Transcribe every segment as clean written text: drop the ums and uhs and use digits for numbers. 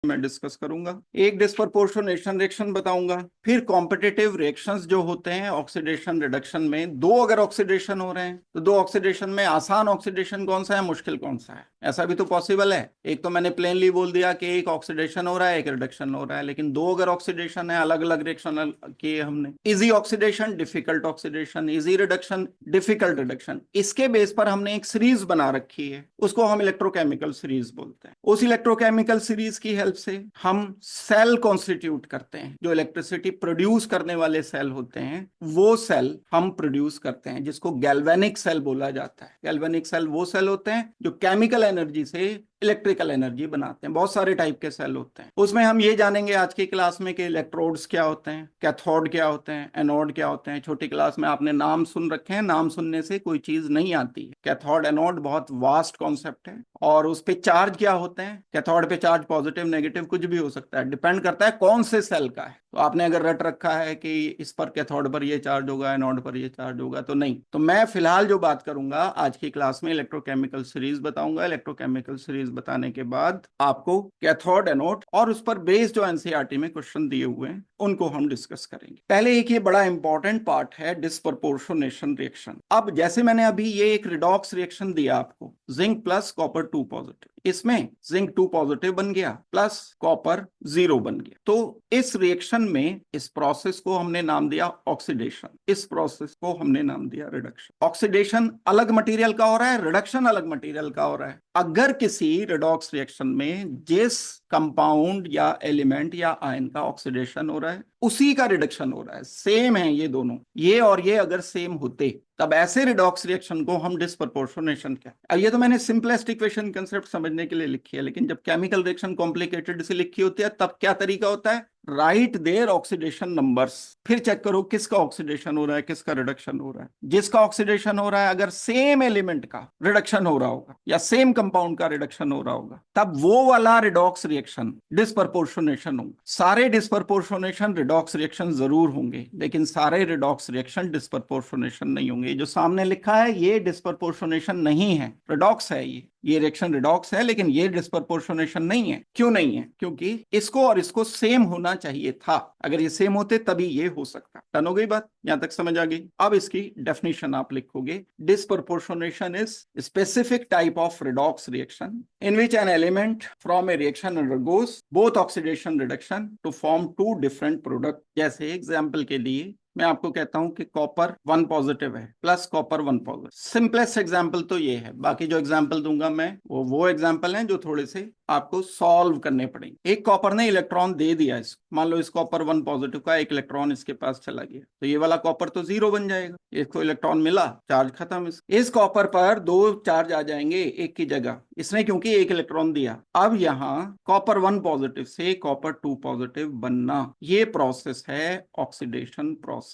मैं डिस्कस करूंगा। एक डिस्प्रपोर्शनेशन रिएक्शन बताऊंगा, फिर कॉम्पिटिटिव रिएक्शंस जो होते हैं ऑक्सीडेशन रिडक्शन में, दो अगर ऑक्सीडेशन हो रहे हैं तो दो ऑक्सीडेशन में आसान ऑक्सीडेशन कौन सा है, मुश्किल कौन सा है, ऐसा भी तो पॉसिबल है। एक तो मैंने प्लेनली बोल दिया कि एक ऑक्सीडेशन हो रहा है एक रिडक्शन हो रहा है, लेकिन दो अगर ऑक्सीडेशन है, अलग अलग रिएक्शन किए हमने, easy oxidation difficult oxidation, easy reduction difficult reduction, इसके बेस पर हमने एक सीरीज बना रखी है, उसको हम इलेक्ट्रोकेमिकल सीरीज बोलते हैं। उस इलेक्ट्रोकेमिकल सीरीज की हेल्प से हम सेल कॉन्स्टिट्यूट करते हैं, जो इलेक्ट्रिसिटी प्रोड्यूस करने वाले सेल होते हैं वो सेल हम प्रोड्यूस करते हैं, जिसको गैल्वेनिक सेल बोला जाता है। गैल्वेनिक सेल वो सेल होते हैं जो केमिकल एनर्जी से इलेक्ट्रिकल एनर्जी बनाते हैं। बहुत सारे टाइप के सेल होते हैं, उसमें हम ये जानेंगे आज की क्लास में कि इलेक्ट्रोड्स क्या होते हैं, कैथोड क्या होते हैं, एनोड क्या होते हैं। छोटी क्लास में आपने नाम सुन रखे हैं, नाम सुनने से कोई चीज नहीं आती है। कैथोड एनोड बहुत वास्ट कॉन्सेप्ट है, और उस पे चार्ज क्या होते हैं, कैथोड पे चार्ज पॉजिटिव नेगेटिव कुछ भी हो सकता है, डिपेंड करता है कौन से सेल का है। तो आपने अगर रट रखा है कि इस पर कैथोड पर ये चार्ज होगा, एनोड पर ये चार्ज होगा, तो नहीं। तो मैं फिलहाल जो बात करूंगा आज की क्लास में इलेक्ट्रोकेमिकल सीरीज बताऊंगा। इलेक्ट्रोकेमिकल सीरीज बताने के बाद आपको कैथोड एनोड और उस पर बेस्ड जो एनसीईआरटी में क्वेश्चन दिए हुए हैं उनको हम डिस्कस करेंगे। पहले एक ये बड़ा इंपॉर्टेंट पार्ट है डिस्प्रपोर्शनेशन रिएक्शन। अब जैसे मैंने अभी ये एक रिडॉक्स रिएक्शन दिया आपको, जिंक प्लस कॉपर 2 पॉजिटिव, इसमें जिंक 2 पॉजिटिव बन गया प्लस कॉपर 0 बन गया। तो इस रिएक्शन में इस प्रोसेस को हमने नाम दिया ऑक्सीडेशन, इस प्रोसेस को हमने नाम दिया रिडक्शन। ऑक्सीडेशन अलग मटेरियल का हो रहा है, रिडक्शन अलग मटेरियल का हो रहा है। अगर किसी रिडॉक्स रिएक्शन में जिस कंपाउंड या एलिमेंट या आयन का ऑक्सीडेशन हो रहा है उसी का रिडक्शन हो रहा है, सेम है ये दोनों, ये और ये अगर सेम होते तब ऐसे रिडॉक्स रिएक्शन को हम डिस्प्रपोर्शनेशन क्या। अब ये तो मैंने सिंपलेस्ट इक्वेशन कंसेप्ट समझने के लिए लिखी है, लेकिन जब केमिकल रिएक्शन कॉम्प्लिकेटेड से लिखी होती है तब क्या तरीका होता है, राइट देयर ऑक्सीडेशन नंबर्स, फिर चेक करो किसका ऑक्सीडेशन हो रहा है किसका रिडक्शन हो रहा है। जिसका ऑक्सीडेशन हो रहा है अगर सेम एलिमेंट का रिडक्शन हो रहा होगा या सेम कंपाउंड का रिडक्शन हो रहा होगा तब वो वाला रिडॉक्स रिएक्शन डिस्प्रपोर्शनेशन होगा। सारे डिस्प्रपोर्शनेशन रिडॉक्स रिएक्शन जरूर होंगे, लेकिन सारे रिडॉक्स रिएक्शन डिस्प्रपोर्शनेशन नहीं होंगे। जो सामने लिखा है ये डिस्प्रपोर्शनेशन नहीं है, रिडॉक्स है, ये रिएक्शन रिडॉक्स है, लेकिन ये डिस्प्रपोर्शनेशन नहीं है। क्यों नहीं है, क्योंकि इसको और इसको सेम होना चाहिए था, अगर ये सेम होते तभी ये हो सकता। डन हो गई बात, यहां तक समझ आ गई। अब इसकी डेफिनेशन आप लिखोगे, disproportionation is specific type of redox reaction in which an element from a reaction undergoes both oxidation reduction to form two different product. जैसे एग्जाम्पल के लिए मैं आपको कहता हूं कि कॉपर 1 पॉजिटिव है plus copper 1 positive. Simplest example तो ये है, बाकी जो एग्जांपल दूंगा मैं वो एग्जांपल हैं जो थोड़े से आपको सॉल्व करने पड़ेंगे। एक कॉपर ने इलेक्ट्रॉन दे दिया इसको, मान लो इस कॉपर 1 पॉजिटिव का एक इलेक्ट्रॉन इसके पास चला गया, तो ये वाला कॉपर तो 0 बन जाएगा, इसको इलेक्ट्रॉन मिला, चार्ज खत्म। इस कॉपर पर 2 चार्ज आ जाएंगे एक की जगह, इसने क्योंकि एक इलेक्ट्रॉन दिया। अब यहाँ कॉपर 1 पॉजिटिव से कॉपर 2 पॉजिटिव बनना, ये प्रोसेस है oxidation process.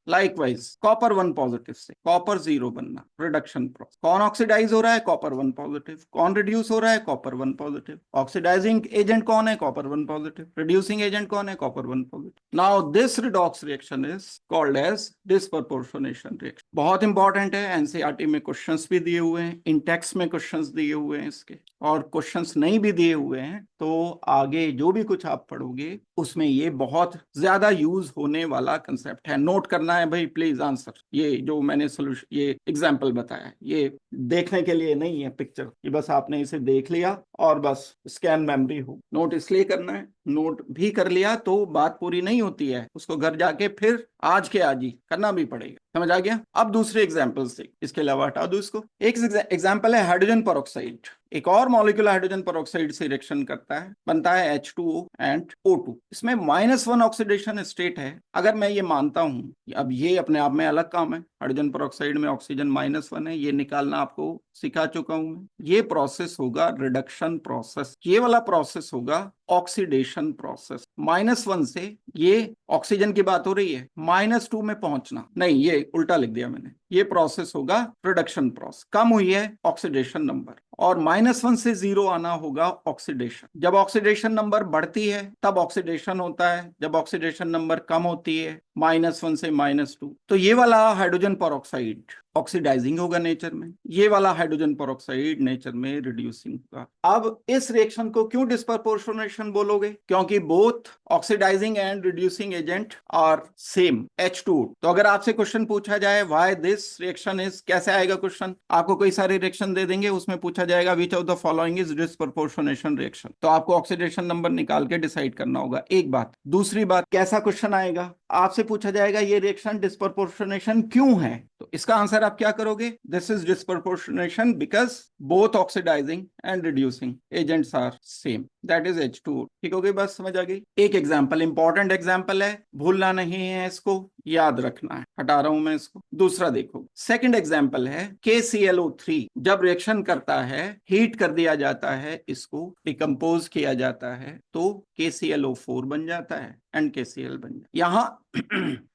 Likewise copper 1 positive से कॉपर 0 बनना, रिडक्शन प्रोसेस। कौन ऑक्सीडाइज हो रहा है, कॉपर 1 पॉजिटिव। कौन रिड्यूस हो रहा है, कॉपर 1 पॉजिटिव। ऑक्सीडाइजिंग एजेंट कौन है, कॉपर 1 पॉजिटिव। रिड्यूसिंग एजेंट कौन है, copper 1 positive. Now this redox reaction is called as disproportionation reaction. बहुत इंपॉर्टेंट है, एनसीईआरटी में क्वेश्चंस भी दिए हुए हैं, इन टेक्स्ट में क्वेश्चंस दिए हुए हैं इसके, और क्वेश्चंस नहीं भी दिए हुए हैं तो आगे जो भी कुछ आप पढ़ोगे उसमें ये बहुत ज्यादा यूज होने वाला कंसेप्ट है। नोट करना है भाई प्लीज आंसर। ये जो मैंने सोल्यूशन, ये एग्जाम्पल बताया है, ये देखने के लिए नहीं है पिक्चर, ये बस आपने इसे देख लिया और बस स्कैन मेमोरी हो। नोट इसलिए करना है, नोट भी कर लिया तो बात पूरी नहीं होती है, उसको घर जाके फिर आज के आज ही करना भी पड़ेगा। समझ आ गया। अब दूसरे एग्जाम्पल से, इसके अलावा हटा दो इसको। एक एग्जाम्पल है हाइड्रोजन पेरोक्साइड। एक और मॉलिक्यूल हाइड्रोजन पेरोक्साइड से रिएक्शन करता है, बनता है H2O एंड O2। इसमें -1 ऑक्सीडेशन स्टेट है। अगर मैं ये मानता हूं, अब ये अपने आप में अलग काम है, हाइड्रोजन पेरोक्साइड में ऑक्सीजन -1 है, ये निकालना आपको सिखा चुका हूं मैं। ये प्रोसेस होगा रिडक्शन प्रोसेस, ये वाला प्रोसेस होगा ऑक्सीडेशन प्रोसेस। -1 से, ये ऑक्सीजन की बात हो रही है, -2 में पहुंचना, नहीं ये उल्टा लिख दिया मैंने, ये प्रोसेस होगा रिडक्शन प्रोसेस। कम हुई है ऑक्सीडेशन नंबर, और -1 से 0 आना होगा ऑक्सीडेशन। जब ऑक्सीडेशन नंबर बढ़ती है तब ऑक्सीडेशन होता है, जब ऑक्सीडेशन नंबर कम होती है -1 से -2। तो ये वाला हाइड्रोजन पेरोक्साइड ऑक्सीडाइजिंग होगा नेचर में, ये वाला हाइड्रोजन पेरोक्साइड नेचर में रिड्यूसिंग होगा। अब इस रिएक्शन को क्यों डिस्प्रपोर्शनेशन बोलोगे? क्योंकि both oxidising and reducing agent are same H2O। तो अगर आपसे क्वेश्चन पूछा जाए व्हाई दिस रिएक्शन इज, कैसे आएगा क्वेश्चन? आपको कई सारे रिएक्शन दे देंगे, उसमें पूछा जाएगा which of the following is disproportionation reaction, तो आपको ऑक्सीडेशन नंबर निकाल के डिसाइड करना होगा, एक बात। दूसरी बात, कैसा क्वेश्चन आएगा? आपसे पूछा जाएगा ये रिएक्शन डिस्प्रपोर्शनेशन क्यों है, तो इसका आंसर आप क्या करोगे? This is disproportionation because both oxidising and reducing agents are same, that is H2O। ठीक हो गई बात, समझ आ गई? एक एग्जांपल, इंपॉर्टेंट एग्जांपल है, भूलना नहीं है, इसको याद रखना है, हटा रहा हूं मैं इसको। दूसरा देखो, सेकंड एग्जांपल है KClO3 जब रिएक्शन करता है, हीट कर दिया जाता है, इसको डिकम्पोज किया जाता है, तो KClO4 बन जाता है, NaCl बन जाता है। यहां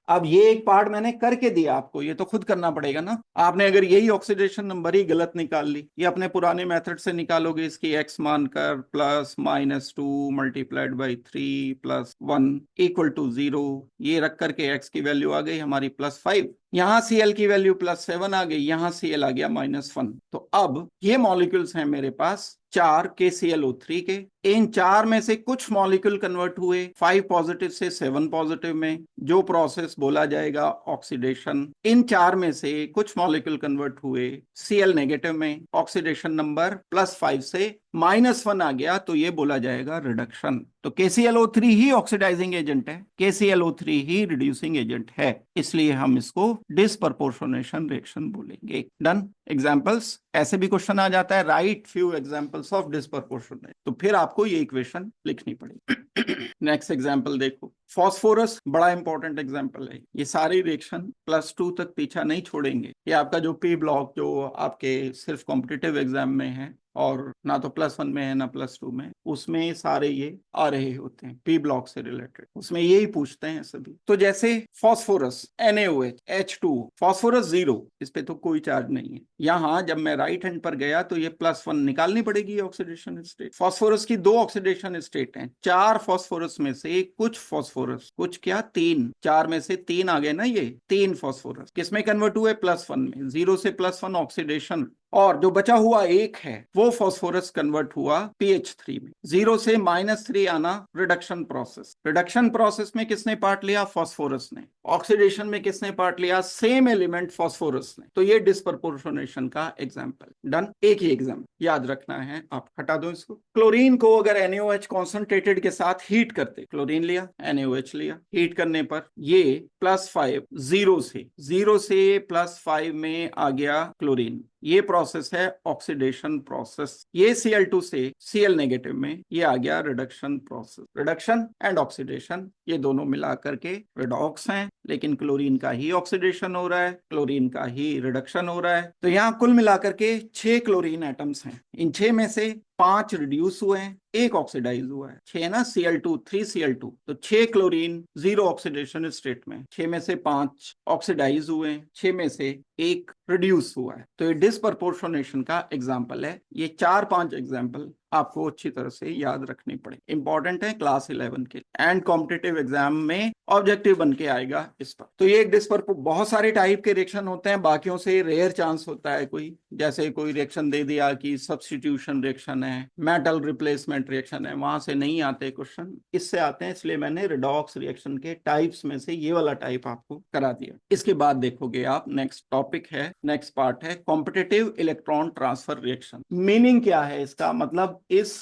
अब ये एक पार्ट मैंने करके दिया आपको, ये तो खुद करना पड़ेगा ना। आपने अगर यही ऑक्सीडेशन नंबर ही गलत निकाल ली, ये अपने पुराने मेथड से निकालोगे, इसकी x मानकर +-2 मल्टीप्लाइड बाई 3 +1 इक्वल टू 0, ये रख करके x की वैल्यू आ गई हमारी +5, यहां Cl की वैल्यू +7 आ गई, यहां Cl आ गया -1। तो अब ये मॉलिक्यूल्स हैं मेरे पास 4 KClO3 के, इन 4 में से कुछ मॉलिक्यूल कन्वर्ट हुए 5 पॉजिटिव से 7 पॉजिटिव में, जो प्रोसेस बोला जाएगा ऑक्सीडेशन। इन 4 में से कुछ मॉलिक्यूल कन्वर्ट हुए Cl नेगेटिव में, ऑक्सीडेशन नंबर +5 से -1 आ गया, तो ये बोला जाएगा रिडक्शन। तो KClO3 ही ऑक्सीडाइजिंग एजेंट है, KClO3 ही रिड्यूसिंग एजेंट है, इसलिए हम इसको डिस्प्रपोर्शनेशन रिएक्शन बोलेंगे। डन। एग्जांपल्स, ऐसे भी क्वेश्चन आ जाता है, right few examples of disproportionate, तो फिर आपको ये इक्वेशन लिखनी पड़ेगी। नेक्स्ट एग्जांपल देखो, फॉस्फोरस बड़ा इंपॉर्टेंट एग्जांपल है, ये सारी रिएक्शन +2 तक पीछा नहीं छोड़ेंगे। ये आपका जो P ब्लॉक जो आपके सिर्फ कॉम्पिटिटिव एग्जाम में है, और ना तो +1 में है ना +2 में, उसमें सारे ये आ रहे होते हैं P ब्लॉक से रिलेटेड, उसमें यही पूछते हैं सभी। तो जैसे फॉस्फोरस NaOH H2O, फॉस्फोरस 0, इस पे तो कोई चार्ज नहीं है। यहां जब मैं राइट हैंड पर गया तो ये +1 निकालनी पड़ेगी ऑक्सीडेशन स्टेट। फॉस्फोरस की 2 ऑक्सीडेशन स्टेट हैं, 4 फॉस्फोरस में से कुछ फॉस्फोरस, कुछ क्या 3, 4 में से 3 आ गए ना, ये 3 फॉस्फोरस किसमें कन्वर्ट हुए? +1 में, 0 से +1 ऑक्सीडेशन, और जो बचा हुआ 1 है वो फॉस्फोरस कन्वर्ट हुआ pH3 में, 0 से -3 आना रिडक्शन प्रोसेस। रिडक्शन प्रोसेस में किसने पार्ट लिया? फॉस्फोरस ने। ऑक्सीडेशन में किसने पार्ट लिया? सेम एलिमेंट फॉस्फोरस ने। तो ये डिस्प्रपोर्शनेशन का एग्जांपल। डन। एक ही एग्जांपल याद रखना है, आप हटा दो इसको। क्लोरीन को अगर NaOH कॉन्सेंट्रेटेड के साथ हीट करते, क्लोरीन लिया, NaOH लिया, हीट करने पर ये +5, 0 से +5 में आ गया क्लोरीन, ये प्रोसेस है ऑक्सीडेशन प्रोसेस। ये Cl2 से Cl नेगेटिव में, ये आ गया reduction process. Reduction and oxidation ये दोनों मिला करके रिडॉक्स हैं, लेकिन क्लोरीन का ही ऑक्सीडेशन हो रहा है, क्लोरीन का ही रिडक्शन हो रहा है। तो यहाँ कुल मिलाकर के 6 क्लोरीन एटम्स हैं, इन 6 में से 5 रिड्यूस हुए हैं, 1 ऑक्सीडाइज हुआ है। 6 ना, Cl2 3Cl2, तो 6 क्लोरीन 0 ऑक्सीडेशन स्टेट में, 6 में से 5 ऑक्सीडाइज हुए हैं, 6 में से 1 रिड्यूस हुआ है। तो ये डिस्प्रपोर्शनेशन का एग्जाम्पल है। ये 4-5 एग्जाम्पल आपको अच्छी तरह से याद रखनी पड़े, इंपॉर्टेंट है क्लास 11 के एंड कॉम्पिटिटिव एग्जाम में ऑब्जेक्टिव बन के आएगा इस पर। तो ये एक बहुत सारे टाइप के रिएक्शन होते हैं, बाकियों से रेयर चांस होता है कोई, जैसे कोई रिएक्शन दे दिया कि सब्स्टिट्यूशन रिएक्शन है, मेटल रिप्लेसमेंट रिएक्शन है, वहां से नहीं आते क्वेश्चन, इससे आते हैं, इसलिए मैंने रिडॉक्स रिएक्शन के टाइप्स में से ये वाला टाइप आपको करा दिया। इसके बाद देखोगे आप, नेक्स्ट टॉपिक है, नेक्स्ट पार्ट है competitive electron transfer reaction. Meaning क्या है इसका, मतलब इस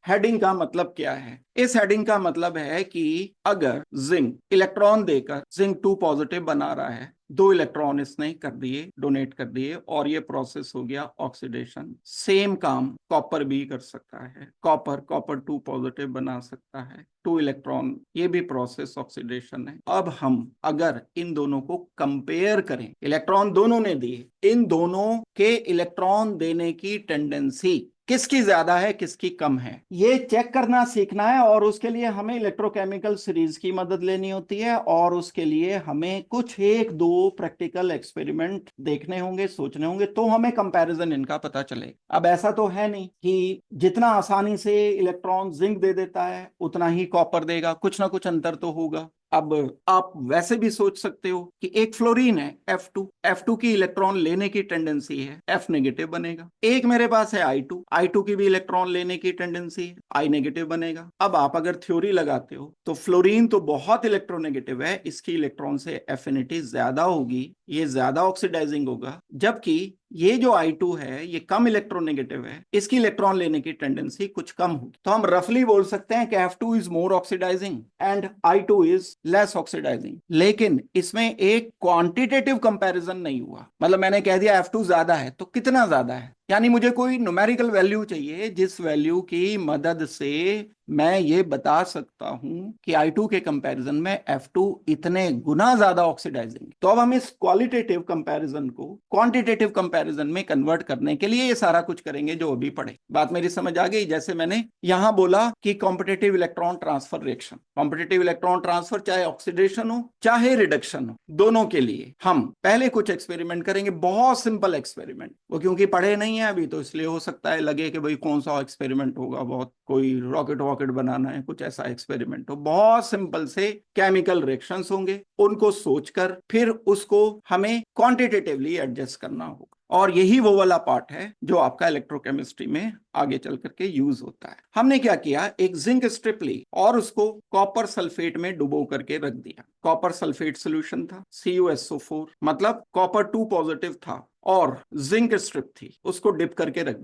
हेडिंग का मतलब क्या है? इस हेडिंग का मतलब है कि अगर जिंक इलेक्ट्रॉन देकर जिंक 2 पॉजिटिव बना रहा है, 2 इलेक्ट्रॉन इसने कर दिए, डोनेट कर दिए, और ये प्रोसेस हो गया ऑक्सीडेशन। सेम काम कॉपर भी कर सकता है, कॉपर 2 पॉजिटिव बना सकता है, 2 इलेक्ट्रॉन, ये भी प्रोसेस ऑक्सीडेशन है। अब हम अगर इन दोनों को कंपेयर करें, इलेक्ट्रॉन दोनों ने दिए, इन दोनों के इलेक्ट्रॉन देने की टेंडेंसी किसकी ज्यादा है, किसकी कम है, ये चेक करना सीखना है। और उसके लिए हमें इलेक्ट्रोकेमिकल सीरीज की मदद लेनी होती है, और उसके लिए हमें कुछ 1-2 प्रैक्टिकल एक्सपेरिमेंट देखने होंगे, सोचने होंगे, तो हमें कंपैरिजन इनका पता चलेगा। अब ऐसा तो है नहीं कि जितना आसानी से इलेक्ट्रॉन जिंक दे देता है उतना ही कॉपर देगा, कुछ ना कुछ अंतर तो होगा। अब आप वैसे भी सोच सकते हो कि एक फ्लोरीन है F2 की इलेक्ट्रॉन लेने की टेंडेंसी है, F नेगेटिव बनेगा। एक मेरे पास है I2 की भी इलेक्ट्रॉन लेने की टेंडेंसी है, I नेगेटिव बनेगा। अब आप अगर थ्योरी लगाते हो तो फ्लोरीन तो बहुत इलेक्ट्रोनेगेटिव है, इसकी इलेक्ट्रॉन से एफिनिटी ज्यादा होगी, ये ज्यादा ऑक्सीडाइजिंग होगा, जबकि ये जो I2 है ये कम इलेक्ट्रोनेगेटिव है, इसकी इलेक्ट्रॉन लेने की टेंडेंसी कुछ कम होगी। तो हम रफली बोल सकते हैं कि F2 is more oxidising and I2 is less oxidising. लेकिन इसमें एक क्वांटिटेटिव कंपैरिजन नहीं हुआ, मतलब मैंने कह दिया F2 ज्यादा है तो कितना ज्यादा है, यानी मुझे कोई न्यूमेरिकल वैल्यू चाहिए जिस वैल्यू की मदद से मैं ये बता सकता हूं कि I2 के कंपैरिजन में F2 इतने गुना ज्यादा ऑक्सीडाइजिंग। तो अब हम इस क्वालिटेटिव कंपैरिजन को क्वांटिटेटिव कंपैरिजन में कन्वर्ट करने के लिए ये सारा कुछ करेंगे जो अभी पढ़े। बात मेरी समझ आ गई? जैसे मैंने यहां बोला कि competitive electron transfer reaction, competitive electron transfer चाहे ऑक्सीडेशन हो चाहे रिडक्शन हो, दोनों के लिए हम पहले कुछ एक्सपेरिमेंट करेंगे, बहुत सिंपल एक्सपेरिमेंट। वो क्योंकि पढ़े नहीं है अभी तो इसलिए हो सकता है लगे कि भाई कौन सा एक्सपेरिमेंट होगा, बहुत कोई रॉकेट वॉकेट बनाना है, कुछ ऐसा एक्सपेरिमेंट हो। बहुत सिंपल से केमिकल रिएक्शंस होंगे, उनको सोचकर फिर उसको हमें क्वांटिटेटिवली एडजस्ट करना होगा। और यही वो वाला पार्ट है जो आपका इलेक्ट्रोकेमिस्ट्री में आगे चल करके यूज होता है। हमने क्या किया, एक जिंक स्ट्रिप ली और उसको कॉपर सल्फेट में डुबो करके रख दिया। कॉपर सल्फेट सोल्यूशन था, CuSO4, मतलब कॉपर 2 पॉजिटिव था और जिंक स्ट्रिप थी, उसको डिप करके रख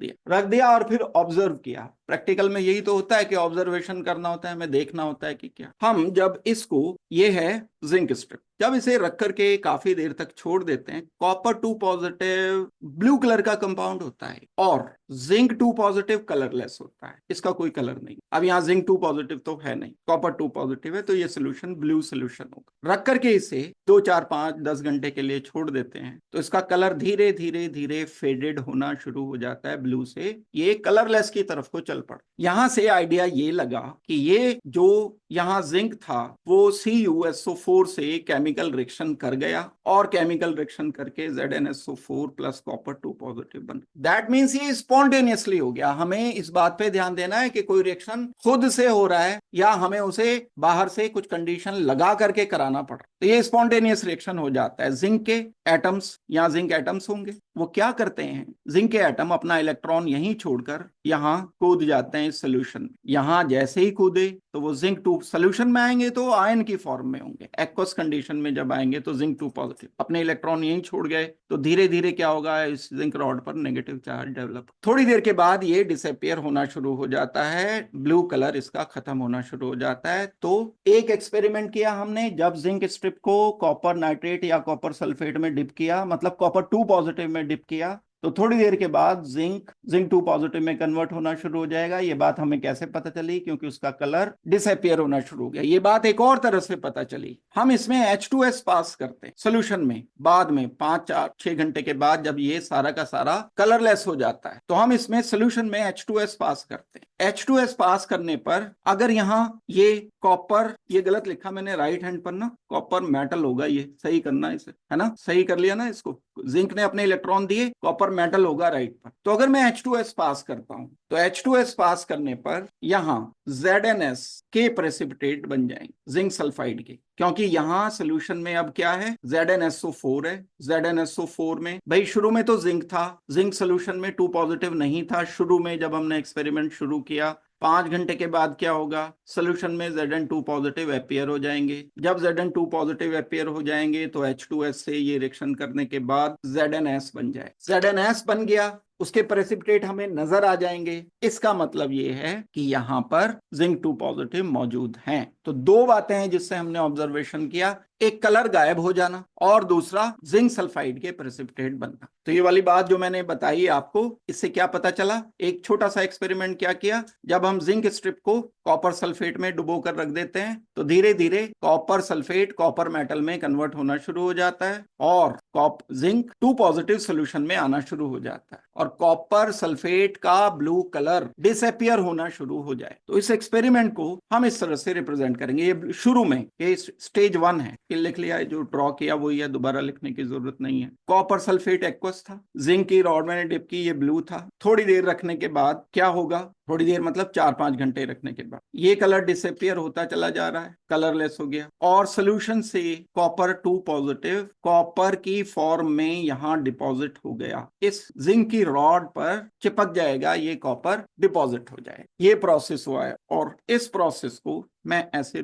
दिया और फिर ऑब्जर्व किया। प्रैक्टिकल में यही तो होता है कि ऑब्जर्वेशन करना होता है, हमें देखना होता है कि क्या। हम जब इसको, ये है जिंक स्ट्रिप, जब इसे रख करके काफी देर तक छोड़ देते हैं, कॉपर 2 पॉजिटिव ब्लू कलर का कंपाउंड होता है और जिंक 2 पॉजिटिव कलरलेस होता है, इसका कोई कलर नहीं। अब यहाँ जिंक 2 पॉजिटिव तो है नहीं, कॉपर 2 पॉजिटिव है, तो ये सोल्यूशन ब्लू सोल्यूशन होगा। रख करके इसे 2 4 5 10 घंटे के लिए छोड़ देते हैं तो इसका कलर धीरे धीरे धीरे फेडेड होना शुरू हो जाता है, ब्लू से ये कलरलेस की तरफ को चल पड़ा। यहां से आइडिया ये लगा कि ये जो यहाँ जिंक था वो CuSO4 से केमिकल रिएक्शन कर गया और केमिकल रिएक्शन करके ZnSO4 प्लस कॉपर 2 पॉजिटिव बन। दैट मीन्स ये स्पॉन्टेनियसली हो गया। हमें इस बात पे ध्यान देना है कि कोई रिएक्शन खुद से हो रहा है या हमें उसे बाहर से कुछ कंडीशन लगा करके कराना पड़ रहा। तो ये स्पॉन्टेनियस रिएक्शन हो जाता है। जिंक के एटम्स, यहाँ जिंक एटम्स होंगे, वो क्या करते हैं, जिंक के एटम अपना इलेक्ट्रॉन यहीं छोड़कर यहाँ कूद जाते हैं इस सोल्यूशन। यहाँ जैसे ही कूदे तो वो जिंक 2 सोल्यूशन में आएंगे तो आयन की फॉर्म में होंगे, एक्वस कंडीशन में जब आएंगे तो जिंक 2 पॉजिटिव अपने इलेक्ट्रॉन यहीं छोड़ गए तो धीरे धीरे क्या होगा, इस जिंक रॉड पर नेगेटिव चार्ज डेवलप। थोड़ी देर के बाद ये डिसअपियर होना शुरू हो जाता है, ब्लू कलर इसका खत्म होना शुरू हो जाता है। तो एक एक्सपेरिमेंट किया हमने, जब जिंक स्ट्रिप को कॉपर नाइट्रेट या कॉपर सल्फेट में डिप किया, मतलब कॉपर 2 पॉजिटिव में डिप किया, तो थोड़ी देर के बाद जिंक 2 पॉजिटिव में कन्वर्ट होना शुरू हो जाएगा। ये बात हमें कैसे पता चली, क्योंकि उसका कलर डिसअपियर होना शुरू हो गया। ये बात एक और तरह से पता चली, हम इसमें H2S पास करते हैं सोल्यूशन में, बाद में 5 4 6 घंटे के बाद जब ये सारा का सारा कलरलेस हो जाता है तो हम इसमें सोल्यूशन में H2S पास करते हैं। H2S पास करने पर अगर यहाँ ये कॉपर, ये गलत लिखा मैंने राइट हैंड पर ना, कॉपर मेटल होगा, ये सही करना इसे, है ना, सही कर लिया ना इसको, जिंक ने अपने इलेक्ट्रॉन दिए, कॉपर मेटल होगा राइट पर। तो अगर मैं H2S पास करता हूं तो H2S पास करने पर यहां ZnS के प्रेसिपिटेट बन जाएंगे जिंक सल्फाइड के, क्योंकि यहां सोल्यूशन में अब क्या है, ZnSO4 है। ZnSO4 में भाई शुरू में तो जिंक था, जिंक सोल्यूशन में 2 पॉजिटिव नहीं था शुरू में जब हमने एक्सपेरिमेंट शुरू किया। 5 घंटे के बाद क्या होगा, सोल्यूशन में Zn2 पॉजिटिव अपीयर हो जाएंगे। जब Zn2 पॉजिटिव अपीयर हो जाएंगे तो H2S से ये रिएक्शन करने के बाद ZnS बन जाए। ZnS बन गया, उसके प्रेसिपिटेट हमें नजर आ जाएंगे। इसका मतलब ये है कि यहां पर जिंक 2 पॉजिटिव मौजूद हैं। तो दो बातें हैं जिससे हमने ऑब्जर्वेशन किया, एक कलर गायब हो जाना और दूसरा जिंक सल्फाइड के प्रेसिपिटेट बनना। तो ये वाली बात जो मैंने बताई आपको, इससे क्या पता चला, एक छोटा सा एक्सपेरिमेंट क्या किया, जब हम जिंक स्ट्रिप को कॉपर सल्फेट में डुबो कर रख देते हैं तो धीरे धीरे कॉपर सल्फेट कॉपर मेटल में कन्वर्ट होना शुरू हो जाता है और जिंक 2 पॉजिटिव सोल्यूशन में आना शुरू हो जाता है और कॉपर सल्फेट का ब्लू कलर डिसअपियर होना शुरू हो जाए। तो इस एक्सपेरिमेंट को हम इस तरह से रिप्रेजेंट करेंगे। ये शुरू में ये स्टेज 1 है, ये लिख लिया है, जो ड्रॉ किया वही है, दोबारा लिखने की जरूरत नहीं है। कॉपर सल्फेट एक्वस था, जिंक की रॉड मैंने डिप की, ये ब्लू था। थोड़ी देर रखने के बाद क्या होगा, थोड़ी देर मतलब 4-5 घंटे रखने के बाद ये कलर डिसअपियर होता चला जा रहा है, कलरलेस हो गया और सोल्यूशन से कॉपर 2 पॉजिटिव कॉपर की फॉर्म में यहां डिपॉजिट हो गया, इस जिंक की रॉड पर चिपक जाएगा, ये कॉपर डिपॉजिट हो जाएगा। ये प्रोसेस हुआ है और इस प्रोसेस को मैं ऐसे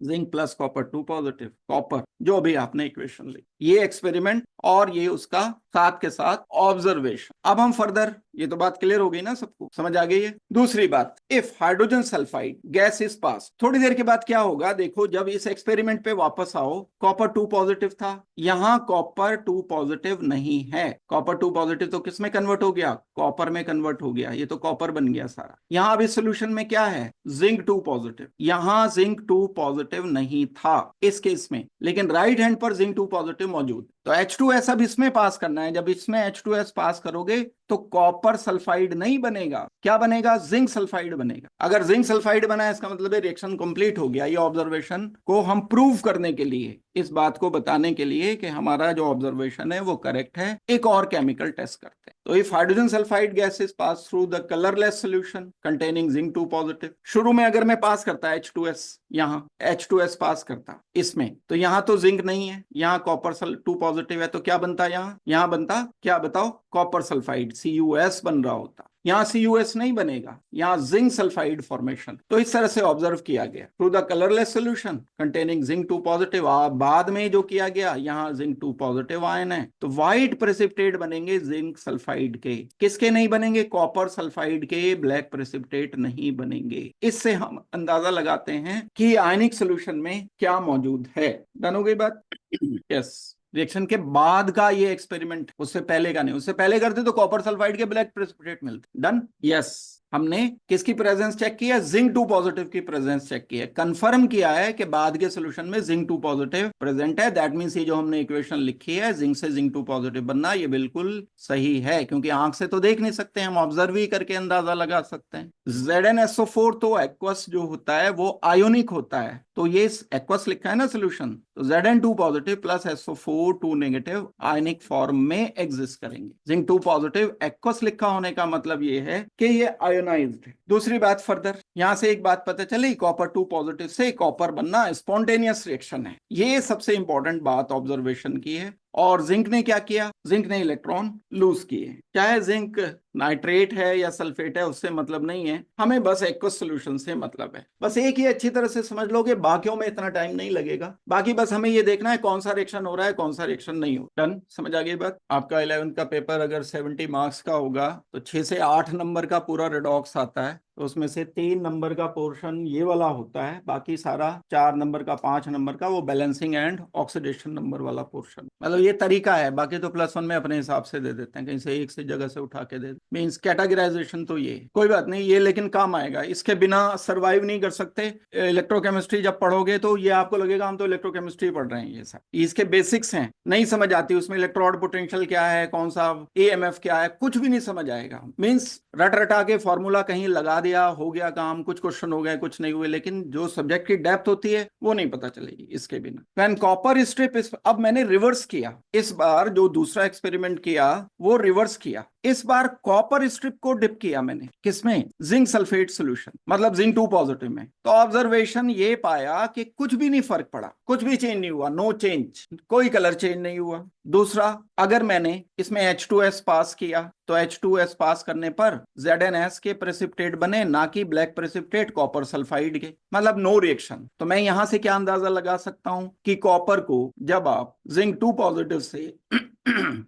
zinc plus copper 2 positive copper, जो अभी आपने इक्वेशन ली, ये एक्सपेरिमेंट और ये उसका साथ के साथ ऑब्जर्वेशन। अब हम फर्दर, ये तो बात क्लियर हो गई ना, सबको समझ आ गई है। दूसरी बात, if hydrogen sulphide gas is pass, थोड़ी देर के बाद क्या होगा देखो, जब इस एक्सपेरिमेंट पे वापस आओ, कॉपर 2 पॉजिटिव था, यहां कॉपर 2 पॉजिटिव नहीं है। कॉपर 2 पॉजिटिव तो किस में कन्वर्ट हो गया, कॉपर में कन्वर्ट हो गया, ये तो कॉपर बन गया सारा। यहां अभी सोल्यूशन में क्या है, जिंक 2 पॉजिटिव, यहां जिंक 2 पॉजिटिव नहीं था इस केस में, लेकिन राइट हैंड पर जिंक 2 पॉजिटिव मौजूद। तो H2S अब इसमें पास करना है, जब इसमें H2S पास करोगे तो कॉपर सल्फाइड नहीं बनेगा, क्या बनेगा, जिंक सल्फाइड बनेगा। अगर जिंक सल्फाइड बना है इसका मतलब है रिएक्शन कंप्लीट हो गया। ये ऑब्जर्वेशन को हम प्रूव करने के लिए, इस बात को बताने के लिए कि हमारा जो ऑब्जर्वेशन है वो करेक्ट है, एक और केमिकल टेस्ट करते हैं। तो if hydrogen sulphide gases pass through the colourless solution containing zinc 2 positive, शुरू में अगर मैं पास करता H2S, यहाँ H2S पास करता इसमें, तो यहाँ तो जिंक नहीं है, यहाँ कॉपर 2 पॉजिटिव है, तो क्या बनता, यहाँ बनता क्या बताओ, कॉपर सल्फाइड CuS बन रहा होता। यहाँ CuS नहीं बनेगा, यहाँ जिंक सल्फाइड फॉर्मेशन। तो इस तरह से ऑब्जर्व किया गया through the colourless solution containing zinc 2 positive. बाद में जो किया गया, यहाँ जिंक 2 पॉजिटिव आयन है, तो व्हाइट प्रेसिपिटेट बनेंगे जिंक सल्फाइड के, किसके नहीं बनेंगे, कॉपर सल्फाइड के, ब्लैक प्रेसिपिटेट नहीं बनेंगे। इससे हम अंदाजा लगाते हैं कि आयनिक सोल्यूशन में क्या मौजूद है। डन हो गई बात। यस, रिएक्शन के बाद का ये एक्सपेरिमेंट, उससे पहले का नहीं। उससे पहले करते तो कॉपर सल्फाइड के ब्लैक प्रेसिपिटेट मिलते। डन। यस, हमने किसकी प्रेजेंस चेक किया, जिंक 2 पॉजिटिव की प्रेजेंस चेक की है, कंफर्म किया है कि बाद के सॉल्यूशन में जिंक 2 पॉजिटिव प्रेजेंट है। दैट मींस ये जो हमने इक्वेशन लिखी है, जिंक से जिंक 2 पॉजिटिव बनना, ये बिल्कुल सही है, क्योंकि आंख से तो देख नहीं सकते, हम ऑब्जर्व ही करके अंदाजा लगा सकते हैं। ZnSO4 तो एक्वस जो होता है वो आयोनिक होता है, तो ये एक्वस लिखा है ना सोल्यूशन, तो Zn2 positive plus SO4 2 negative ionic form में एग्जिस्ट करेंगे। जिंक 2 पॉजिटिव एक्वस लिखा होने का मतलब ये है कि ये आयोनाइज्ड है। दूसरी बात फर्दर, यहां से एक बात पता चली, कॉपर 2 पॉजिटिव से कॉपर बनना स्पॉन्टेनियस रिएक्शन है। ये सबसे इंपॉर्टेंट बात ऑब्जर्वेशन की है। और जिंक ने क्या किया, जिंक ने इलेक्ट्रॉन लूज किए। चाहे जिंक नाइट्रेट है या सल्फेट है, उससे मतलब नहीं है, हमें बस एक्वस सॉल्यूशन से मतलब है। बस एक ही अच्छी तरह से समझ लोगे, बाकियों में इतना टाइम नहीं लगेगा। बाकी बस हमें ये देखना है कौन सा रिएक्शन हो रहा है, कौन सा रिएक्शन नहीं हो। डन, समझ आ गई बात। आपका 11th का पेपर अगर 70 मार्क्स का होगा तो 6 से 8 नंबर का पूरा रिडॉक्स आता है, तो उसमें से 3 नंबर का पोर्शन ये वाला होता है, बाकी सारा 4 नंबर का 5 नंबर का वो बैलेंसिंग एंड ऑक्सीडेशन नंबर वाला पोर्शन। मतलब ये तरीका है, बाकी तो +1 में अपने हिसाब से दे देते हैं, कहीं से एक से जगह से उठा के दे देते। मीन्स कैटेगराइजेशन तो ये कोई बात नहीं, ये लेकिन काम आएगा, इसके बिना सरवाइव नहीं कर सकते। इलेक्ट्रोकेमिस्ट्री जब पढ़ोगे तो ये आपको लगेगा हम तो इलेक्ट्रोकेमिस्ट्री पढ़ रहे हैं, ये सब इसके बेसिक्स हैं, नहीं समझ आती उसमें इलेक्ट्रोड पोटेंशियल क्या है, कौन सा AMF क्या है, कुछ भी नहीं समझ आएगा। मीन्स रट रटा के फॉर्मूला कहीं लगा दिया, हो गया काम, कुछ क्वेश्चन हो गए, कुछ नहीं हुए, लेकिन जो सब्जेक्ट की डेप्थ होती है वो नहीं पता चलेगी इसके बिना। व्हेन कॉपर स्ट्रिप, अब मैंने रिवर्स किया, इस बार जो दूसरा एक्सपेरिमेंट किया वो रिवर्स किया। इस बार कॉपर स्ट्रिप को डिप किया मैंने, किसमें, जिंक सल्फेट सॉल्यूशन, मतलब जिंक 2 पॉजिटिव में। तो ऑब्जर्वेशन ये पाया कि कुछ भी नहीं फर्क पड़ा, कुछ भी चेंज नहीं हुआ, नो चेंज, कोई कलर चेंज नहीं हुआ। दूसरा, अगर मैंने इसमें H2S पास किया तो H2S पास करने पर ZnS के प्रेसिपिटेट बने, ना कि ब्लैक प्रेसिपिटेट कॉपर सल्फाइड के, मतलब नो रिएक्शन। तो मैं यहां से क्या अंदाजा लगा सकता हूं कि कॉपर को जब आप जिंक 2 पॉजिटिव से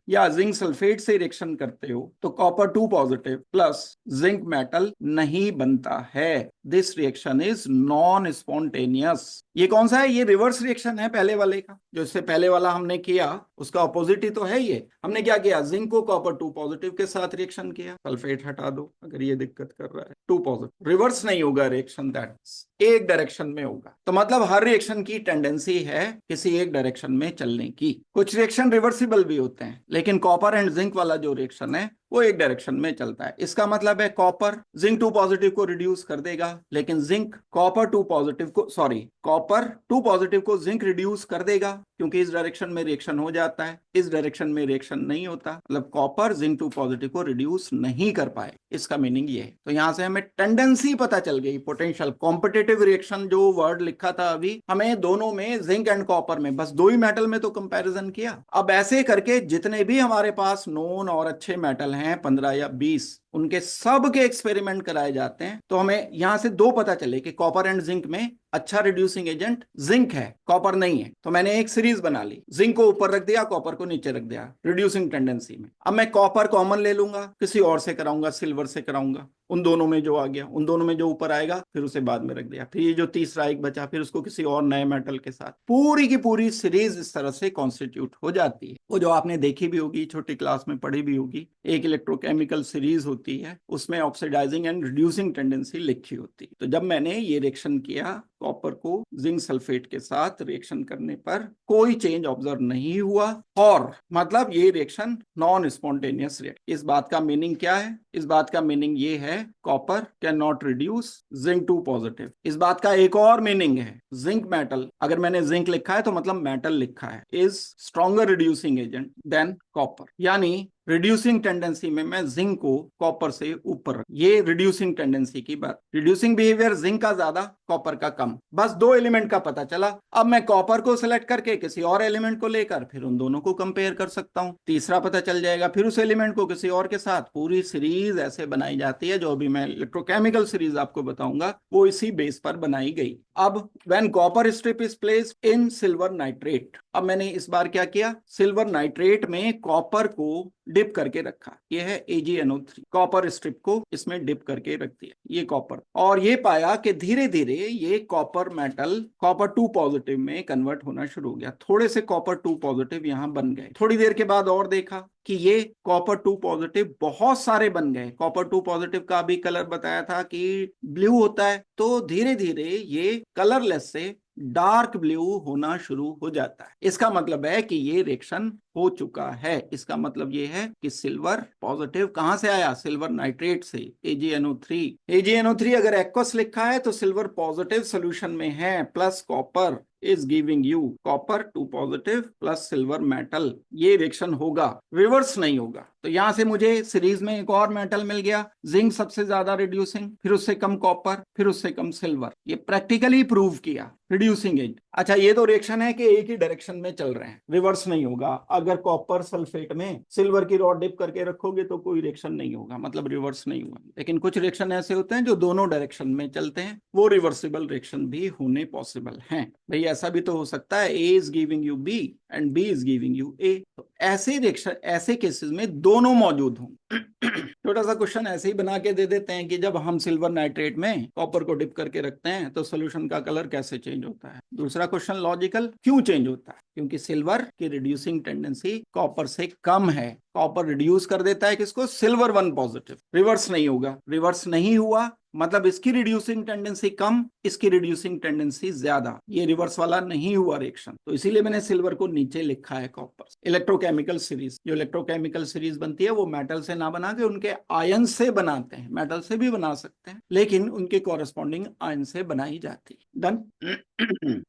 या जिंक सल्फेट से रिएक्शन करते हो तो copper 2 positive plus zinc metal नहीं बनता है। This reaction is non spontaneous. ये कौन सा है, ये रिवर्स रिएक्शन है पहले वाले का, जो इससे पहले वाला हमने किया उसका ऑपोजिट ही तो है ये। हमने क्या किया, जिंक को कॉपर 2 पॉजिटिव के साथ रिएक्शन किया, सल्फेट हटा दो अगर ये दिक्कत कर रहा है, 2 पॉजिटिव, रिवर्स नहीं होगा रिएक्शन, दैट एक डायरेक्शन में होगा। तो मतलब हर रिएक्शन की टेंडेंसी है किसी एक डायरेक्शन में चलने की। कुछ रिएक्शन रिवर्सिबल भी होते हैं, लेकिन कॉपर एंड जिंक वाला जो रिएक्शन है वो एक डायरेक्शन में चलता है। इसका मतलब है कॉपर जिंक 2 पॉजिटिव को रिड्यूस कर देगा, लेकिन जिंक कॉपर 2 पॉजिटिव को, सॉरी, कॉपर 2 पॉजिटिव को जिंक रिड्यूस कर देगा, क्योंकि इस डायरेक्शन में रिएक्शन हो जाता है, इस डायरेक्शन में रिएक्शन नहीं होता। मतलब कॉपर जिंक 2 पॉजिटिव को रिड्यूस नहीं कर पाए, इसका मीनिंग ये है। तो यहां से हमें टेंडेंसी पता चल गई। पोटेंशियल कॉम्पिटिटिव रिएक्शन जो वर्ड लिखा था अभी, हमें दोनों में जिंक एंड कॉपर में, बस दो ही मेटल में तो कंपैरिजन किया। अब ऐसे करके जितने भी हमारे पास नोन और अच्छे मेटल हैं 15 या 20, उनके सब के एक्सपेरिमेंट कराए जाते हैं। तो हमें यहां से दो पता चले कि कॉपर एंड जिंक में अच्छा रिड्यूसिंग एजेंट जिंक है, कॉपर नहीं है। तो मैंने एक सीरीज बना ली, जिंक को ऊपर रख दिया, कॉपर को नीचे रख दिया रिड्यूसिंग टेंडेंसी में। अब मैं कॉपर कॉमन ले लूंगा, किसी और से कराऊंगा, सिल्वर से कराऊंगा, उन दोनों में जो आ गया, उन दोनों में जो ऊपर आएगा, फिर उसे बाद में रख दिया। फिर ये जो तीसरा एक बचा, फिर उसको किसी और नए मेटल के साथ। पूरी की पूरी सीरीज इस तरह से कॉन्स्टिट्यूट हो जाती है। वो जो आपने देखी भी होगी, छोटी क्लास में पढ़ी भी होगी, एक इलेक्ट्रोकेमिकल सीरीज होती है, उसमें ऑक्सीडाइजिंग एंड रिड्यूसिंग टेंडेंसी लिखी होती है। तो जब मैंने ये रिएक्शन किया, कॉपर को जिंक सल्फेट के साथ रिएक्शन करने पर कोई चेंज ऑब्जर्व नहीं हुआ, और मतलब ये रिएक्शन नॉन स्पॉन्टेनियस रिएक्शन। इस बात का मीनिंग क्या है? इस बात का मीनिंग ये है copper can not reduce zinc 2 positive. इस बात का एक और मीनिंग है, जिंक मेटल, अगर मैंने जिंक लिखा है तो मतलब मेटल लिखा है, is stronger reducing agent than copper. यानी रिड्यूसिंग टेंडेंसी में मैं जिंक को कॉपर से ऊपर रख, ये रिड्यूसिंग टेंडेंसी की बात। रिड्यूसिंग बिहेवियर जिंक का ज्यादा, कॉपर का कम। बस दो एलिमेंट का पता चला। अब मैं कॉपर को सिलेक्ट करके किसी और एलिमेंट को लेकर फिर उन दोनों को कंपेयर कर सकता हूं, तीसरा पता चल जाएगा, फिर उस एलिमेंट को किसी और के साथ। पूरी सीरीज ऐसे बनाई जाती है। जो अभी मैं इलेक्ट्रोकेमिकल सीरीज आपको बताऊंगा वो इसी बेस पर बनाई गई। अब when copper strip is placed in silver nitrate, अब मैंने इस बार क्या किया, सिल्वर नाइट्रेट में कॉपर को डिप करके रखा। ये है AgNO3, कॉपर स्ट्रिप को इसमें डिप करके रख दिया, ये कॉपर। और ये पाया कि धीरे धीरे ये कॉपर मेटल कॉपर 2 पॉजिटिव में कन्वर्ट होना शुरू हो गया। थोड़े से कॉपर 2 पॉजिटिव यहां बन गए। थोड़ी देर के बाद और देखा कि ये कॉपर 2 पॉजिटिव बहुत सारे बन गए। कॉपर 2 पॉजिटिव का भी कलर बताया था कि ब्लू होता है, तो धीरे धीरे ये कलरलेस से डार्क ब्लू होना शुरू हो जाता है। इसका मतलब है कि ये रिएक्शन हो चुका है। इसका मतलब ये है कि सिल्वर पॉजिटिव कहां से आया, सिल्वर नाइट्रेट से, AgNO3। AgNO3 अगर एक्वस लिखा है तो सिल्वर पॉजिटिव सोल्यूशन में है, plus copper is giving you copper 2 positive plus silver metal। ये रिएक्शन होगा, रिवर्स नहीं होगा। तो यहां से मुझे सीरीज में एक और मेटल मिल गया, जिंक सबसे ज्यादा रिड्यूसिंग, फिर उससे कम कॉपर, फिर उससे कम सिल्वर। ये प्रैक्टिकली प्रूव किया रिड्यूसिंग एज। अच्छा, ये तो रिएक्शन है कि एक ही डायरेक्शन में चल रहे हैं, रिवर्स नहीं होगा। अगर कॉपर सल्फेट में सिल्वर की रॉड डिप करके रखोगे तो कोई रिएक्शन नहीं होगा, मतलब रिवर्स नहीं होगा। लेकिन कुछ रिएक्शन ऐसे होते हैं जो दोनों डायरेक्शन में चलते हैं, वो रिवर्सिबल रिएक्शन भी होने पॉसिबल हैं। भाई ऐसा भी तो हो सकता है A is giving you B and B is giving you A। तो ऐसे रिएक्शन, ऐसे केसेस में दोनों मौजूद हों। छोटा सा क्वेश्चन ऐसे ही बना के दे देते हैं कि जब हम सिल्वर नाइट्रेट में कॉपर को डिप करके रखते हैं तो सॉल्यूशन का कलर कैसे चेंज होता है। दूसरा क्वेश्चन लॉजिकल, क्यों चेंज होता है? क्योंकि सिल्वर की रिड्यूसिंग टेंडेंसी कॉपर से कम है। कॉपर रिड्यूस कर देता है किसको, सिल्वर 1 पॉजिटिव। रिवर्स नहीं होगा, रिवर्स नहीं हुआ मतलब इसकी रिड्यूसिंग टेंडेंसी कम, इसकी रिड्यूसिंग टेंडेंसी ज्यादा। ये रिवर्स वाला नहीं हुआ रिएक्शन, तो इसीलिए मैंने सिल्वर को नीचे लिखा है कॉपर। इलेक्ट्रोकेमिकल सीरीज, जो इलेक्ट्रोकेमिकल सीरीज बनती है वो मेटल से ना बना के उनके आयन से बनाते हैं। मेटल से भी बना सकते हैं लेकिन उनके कॉरेस्पॉन्डिंग आयन से बनाई जाती है। डन,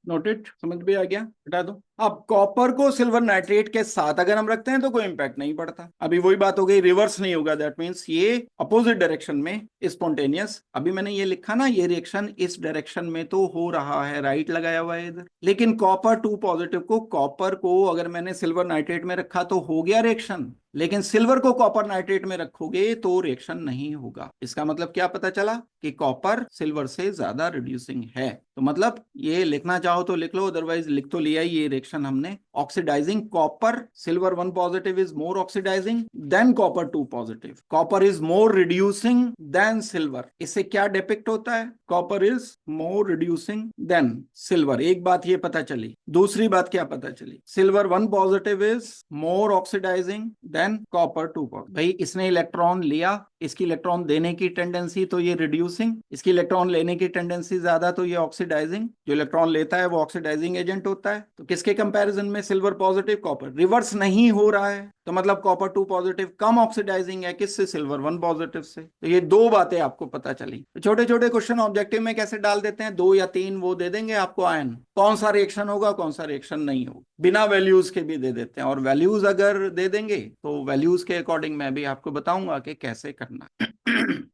नोटेड, समझ में आ गया? हटा दो। अब कॉपर को सिल्वर नाइट्रेट के साथ अगर हम रखते हैं तो कोई इंपैक्ट नहीं पड़ता। अभी वही बात हो गई, रिवर्स नहीं होगा, दैट मींस ये अपोजिट डायरेक्शन में स्पॉन्टेनियस। अभी मैंने ये लिखा ना, ये रिएक्शन इस डायरेक्शन में तो हो रहा है, राइट लगाया हुआ है इधर। लेकिन कॉपर 2 पॉजिटिव को, कॉपर को अगर मैंने सिल्वर नाइट्रेट में रखा तो हो गया रिएक्शन, लेकिन सिल्वर को कॉपर नाइट्रेट में रखोगे तो रिएक्शन नहीं होगा। इसका मतलब क्या पता चला कि कॉपर सिल्वर से ज्यादा रिड्यूसिंग है। तो मतलब ये लिखना चाहो तो लिख लो, अदरवाइज लिख तो लिया ही ये रिएक्शन हमने। Oxidising copper, silver 1 positive is more oxidising than copper 2 positive. Copper is more reducing than silver. इससे क्या डिपिक्ट होता है, copper is more reducing than silver. एक बात ये पता चली। दूसरी बात क्या पता चली, silver 1 positive is more oxidising than copper 2 positive. भाई इसने इलेक्ट्रॉन लिया इसकी इलेक्ट्रॉन देने की टेंडेंसी तो ये रिड्यूसिंग, इसकी इलेक्ट्रॉन लेने की टेंडेंसी ज्यादा तो ये ऑक्सीडाइजिंग। जो इलेक्ट्रॉन लेता है वो ऑक्सीडाइजिंग एजेंट होता है। तो किसके कंपैरिजन में सिल्वर पॉजिटिव, कॉपर रिवर्स नहीं हो रहा है, तो मतलब कॉपर 2 पॉजिटिव कम ऑक्सीडाइजिंग है किससे, सिल्वर 1 पॉजिटिव से। तो ये दो बातें आपको पता चली। तो छोटे छोटे क्वेश्चन ऑब्जेक्टिव में कैसे डाल देते हैं, 2 या 3 वो दे देंगे आपको आयन, कौन सा रिएक्शन होगा कौन सा रिएक्शन नहीं होगा, बिना वैल्यूज के भी दे देते हैं। और वैल्यूज अगर दे देंगे तो वैल्यूज के अकॉर्डिंग मैं भी आपको बताऊंगा कि कैसे करना।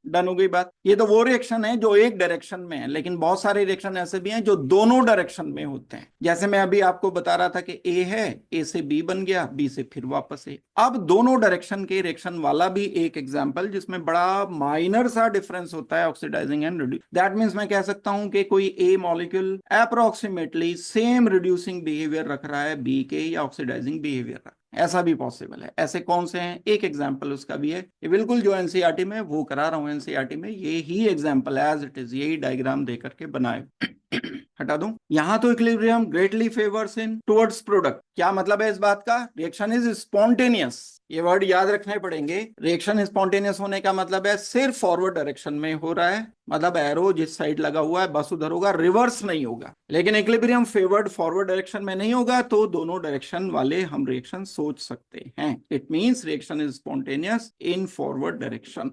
डन हो गई बात। ये तो वो रिएक्शन है जो एक डायरेक्शन में है, लेकिन बहुत सारे रिएक्शन ऐसे भी हैं जो दोनों डायरेक्शन में होते हैं। जैसे मैं अभी आपको बता रहा था कि ए है, ए से बी बन गया, बी से फिर वापस ए। अब दोनों डायरेक्शन के रिएक्शन वाला भी एक एग्जांपल जिसमें बड़ा माइनर सा डिफरेंस होता है oxidizing and reduce. That means मैं कह सकता हूं कि कोई a molecule approximately same reducing behaviour रख रहा है बी के या ऑक्सीडाइजिंग बिहेवियर रख, ऐसा भी पॉसिबल है। ऐसे कौन से हैं, एक एग्जांपल उसका भी है, ये बिल्कुल जो एनसीईआरटी में वो करा रहा हूं, एनसीईआरटी में ये ही एग्जांपल एज इट इज, यही डायग्राम दे करके बनाए। हटा दूं, यहां तो इक्विलिब्रियम ग्रेटली फेवर्स इन टुवर्ड्स प्रोडक्ट। क्या मतलब है इस बात का, रिएक्शन इज स्पॉन्टेनियस, ये वर्ड याद रखने पड़ेंगे। रिएक्शन स्पॉन्टेनियस होने का मतलब है सिर्फ फॉरवर्ड डायरेक्शन में हो रहा है, मतलब एरो जिस साइड लगा हुआ है बस उधर होगा, रिवर्स नहीं होगा। लेकिन इक्विलिब्रियम फेवर्ड फॉरवर्ड डायरेक्शन में नहीं होगा, तो दोनों डायरेक्शन वाले हम रिएक्शन सोच सकते हैं। It means reaction is spontaneous in forward direction.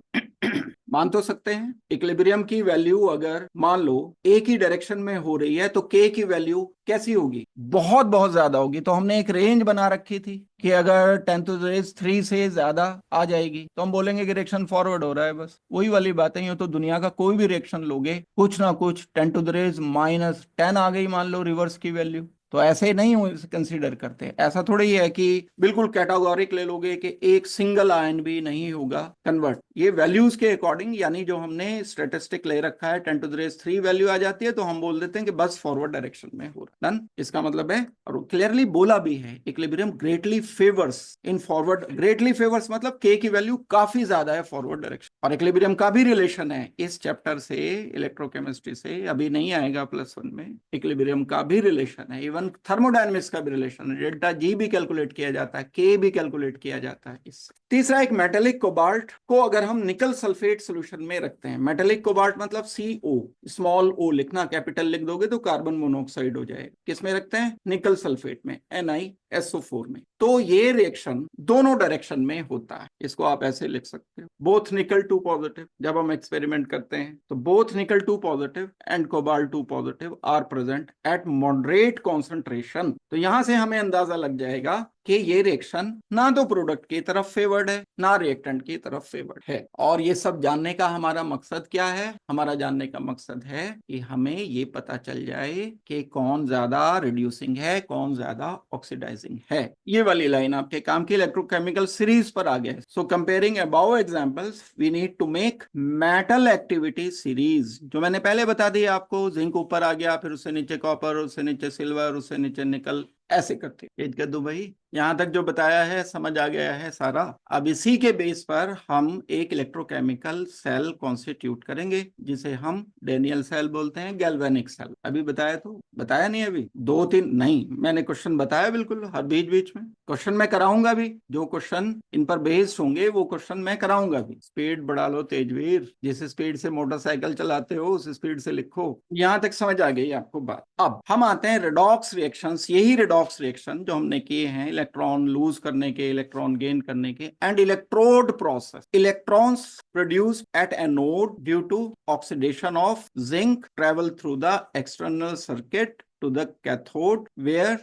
मान तो सकते हैं इक्विलिब्रियम की वैल्यू अगर मान लो एक ही डायरेक्शन में हो रही है तो के की वैल्यू कैसी होगी, बहुत बहुत ज्यादा होगी। तो हमने एक रेंज बना रखी थी कि अगर 10⁻³ से ज्यादा आ जाएगी तो हम बोलेंगे कि रिएक्शन फॉरवर्ड हो रहा है। बस वही वाली बात है, तो दुनिया का कोई भी रिएक्शन लोगे कुछ ना कुछ 10⁻⁻10 आ गई मान लो रिवर्स की वैल्यू, तो ऐसे नहीं कंसीडर करते। ऐसा थोड़ा ही है कि बिल्कुल कैटेगोरिक ले लोगे कि एक सिंगल आयन भी नहीं होगा कन्वर्ट। ये वैल्यूज के अकॉर्डिंग, यानी जो हमने स्टेटिस्टिक ले रखा है 10⁻³ वैल्यू आ जाती है तो हम बोल देते हैं कि बस फॉरवर्ड डायरेक्शन में हो रहा है। इसका मतलब है, और क्लियरली बोला भी है, equilibrium greatly favours in forward. Greatly favours मतलब के की वैल्यू काफी ज्यादा है फॉरवर्ड डायरेक्शन। और इक्विलिब्रियम का भी रिलेशन है इस चैप्टर से, इलेक्ट्रोकेमिस्ट्री से, अभी नहीं आएगा +1 में। इक्विलिब्रियम का भी रिलेशन है, इवन थर्मोडायनेमिक्स का भी रिलेशन है, डेल्टा जी भी कैलकुलेट किया जाता है, के भी कैलकुलेट किया जाता है इससे। तीसरा, एक मेटेलिक कोबाल्ट को अगर हम निकल सल्फेट सॉल्यूशन में रखते हैं, मेटेलिक कोबाल्ट मतलब CO, स्मॉल ओ लिखना, कैपिटल लिख दोगे तो कार्बन मोनोऑक्साइड हो जाएगा। किस में रखते हैं, निकल सल्फेट में, NiSO4 में। तो ये रिएक्शन दोनों डायरेक्शन में होता है, इसको आप ऐसे लिख सकते हो, बोथ निकल 2 पॉजिटिव। जब हम एक्सपेरिमेंट करते हैं तो both nickel 2 positive and cobalt 2 positive are present at moderate concentration. तो यहां से हमें अंदाजा लग जाएगा कि ये रिएक्शन ना तो प्रोडक्ट की तरफ फेवर्ड है ना रिएक्टेंट की तरफ फेवर्ड है। और ये सब जानने का हमारा मकसद क्या है, हमारा जानने का मकसद है कि हमें ये पता चल जाए कि कौन ज्यादा रिड्यूसिंग है कौन ज्यादा ऑक्सीडाइजिंग है। ये वाली लाइन आपके काम की इलेक्ट्रोकेमिकल सीरीज पर आ गया है। So comparing above examples we need to make metal activity series. जो मैंने पहले बता दी आपको, जिंक ऊपर आ गया, फिर उससे नीचे कॉपर, उससे नीचे सिल्वर, उससे नीचे निकल, ऐसे करते हैं। कर दो भाई, यहां तक जो बताया है समझ आ गया है सारा। अब इसी के बेस पर हम एक इलेक्ट्रोकेमिकल सेल कॉन्स्टिट्यूट करेंगे जिसे हम डेनियल सेल बोलते हैं, गैल्वेनिक सेल। अभी बताया, तो बताया नहीं अभी, 2-3 नहीं, मैंने क्वेश्चन बताया बिल्कुल हर बीच बीच में। क्वेश्चन मैं कराऊंगा भी, जो क्वेश्चन इन पर बेस्ड होंगे वो क्वेश्चन मैं कराऊंगा भी। स्पीड बढ़ा लो तेजवीर, जिस स्पीड से मोटरसाइकिल चलाते हो उस स्पीड से लिखो। यहां तक समझ आ गई आपको बात। अब हम आते हैं रेडॉक्स रिएक्शंस। यही रेडॉक्स रिएक्शन जो हमने किए हैं इलेक्ट्रॉन लूज करने के, इलेक्ट्रॉन गेन करने के, and electrode process. Electrons produce at anode due to oxidation of zinc travel through the external circuit to the cathode where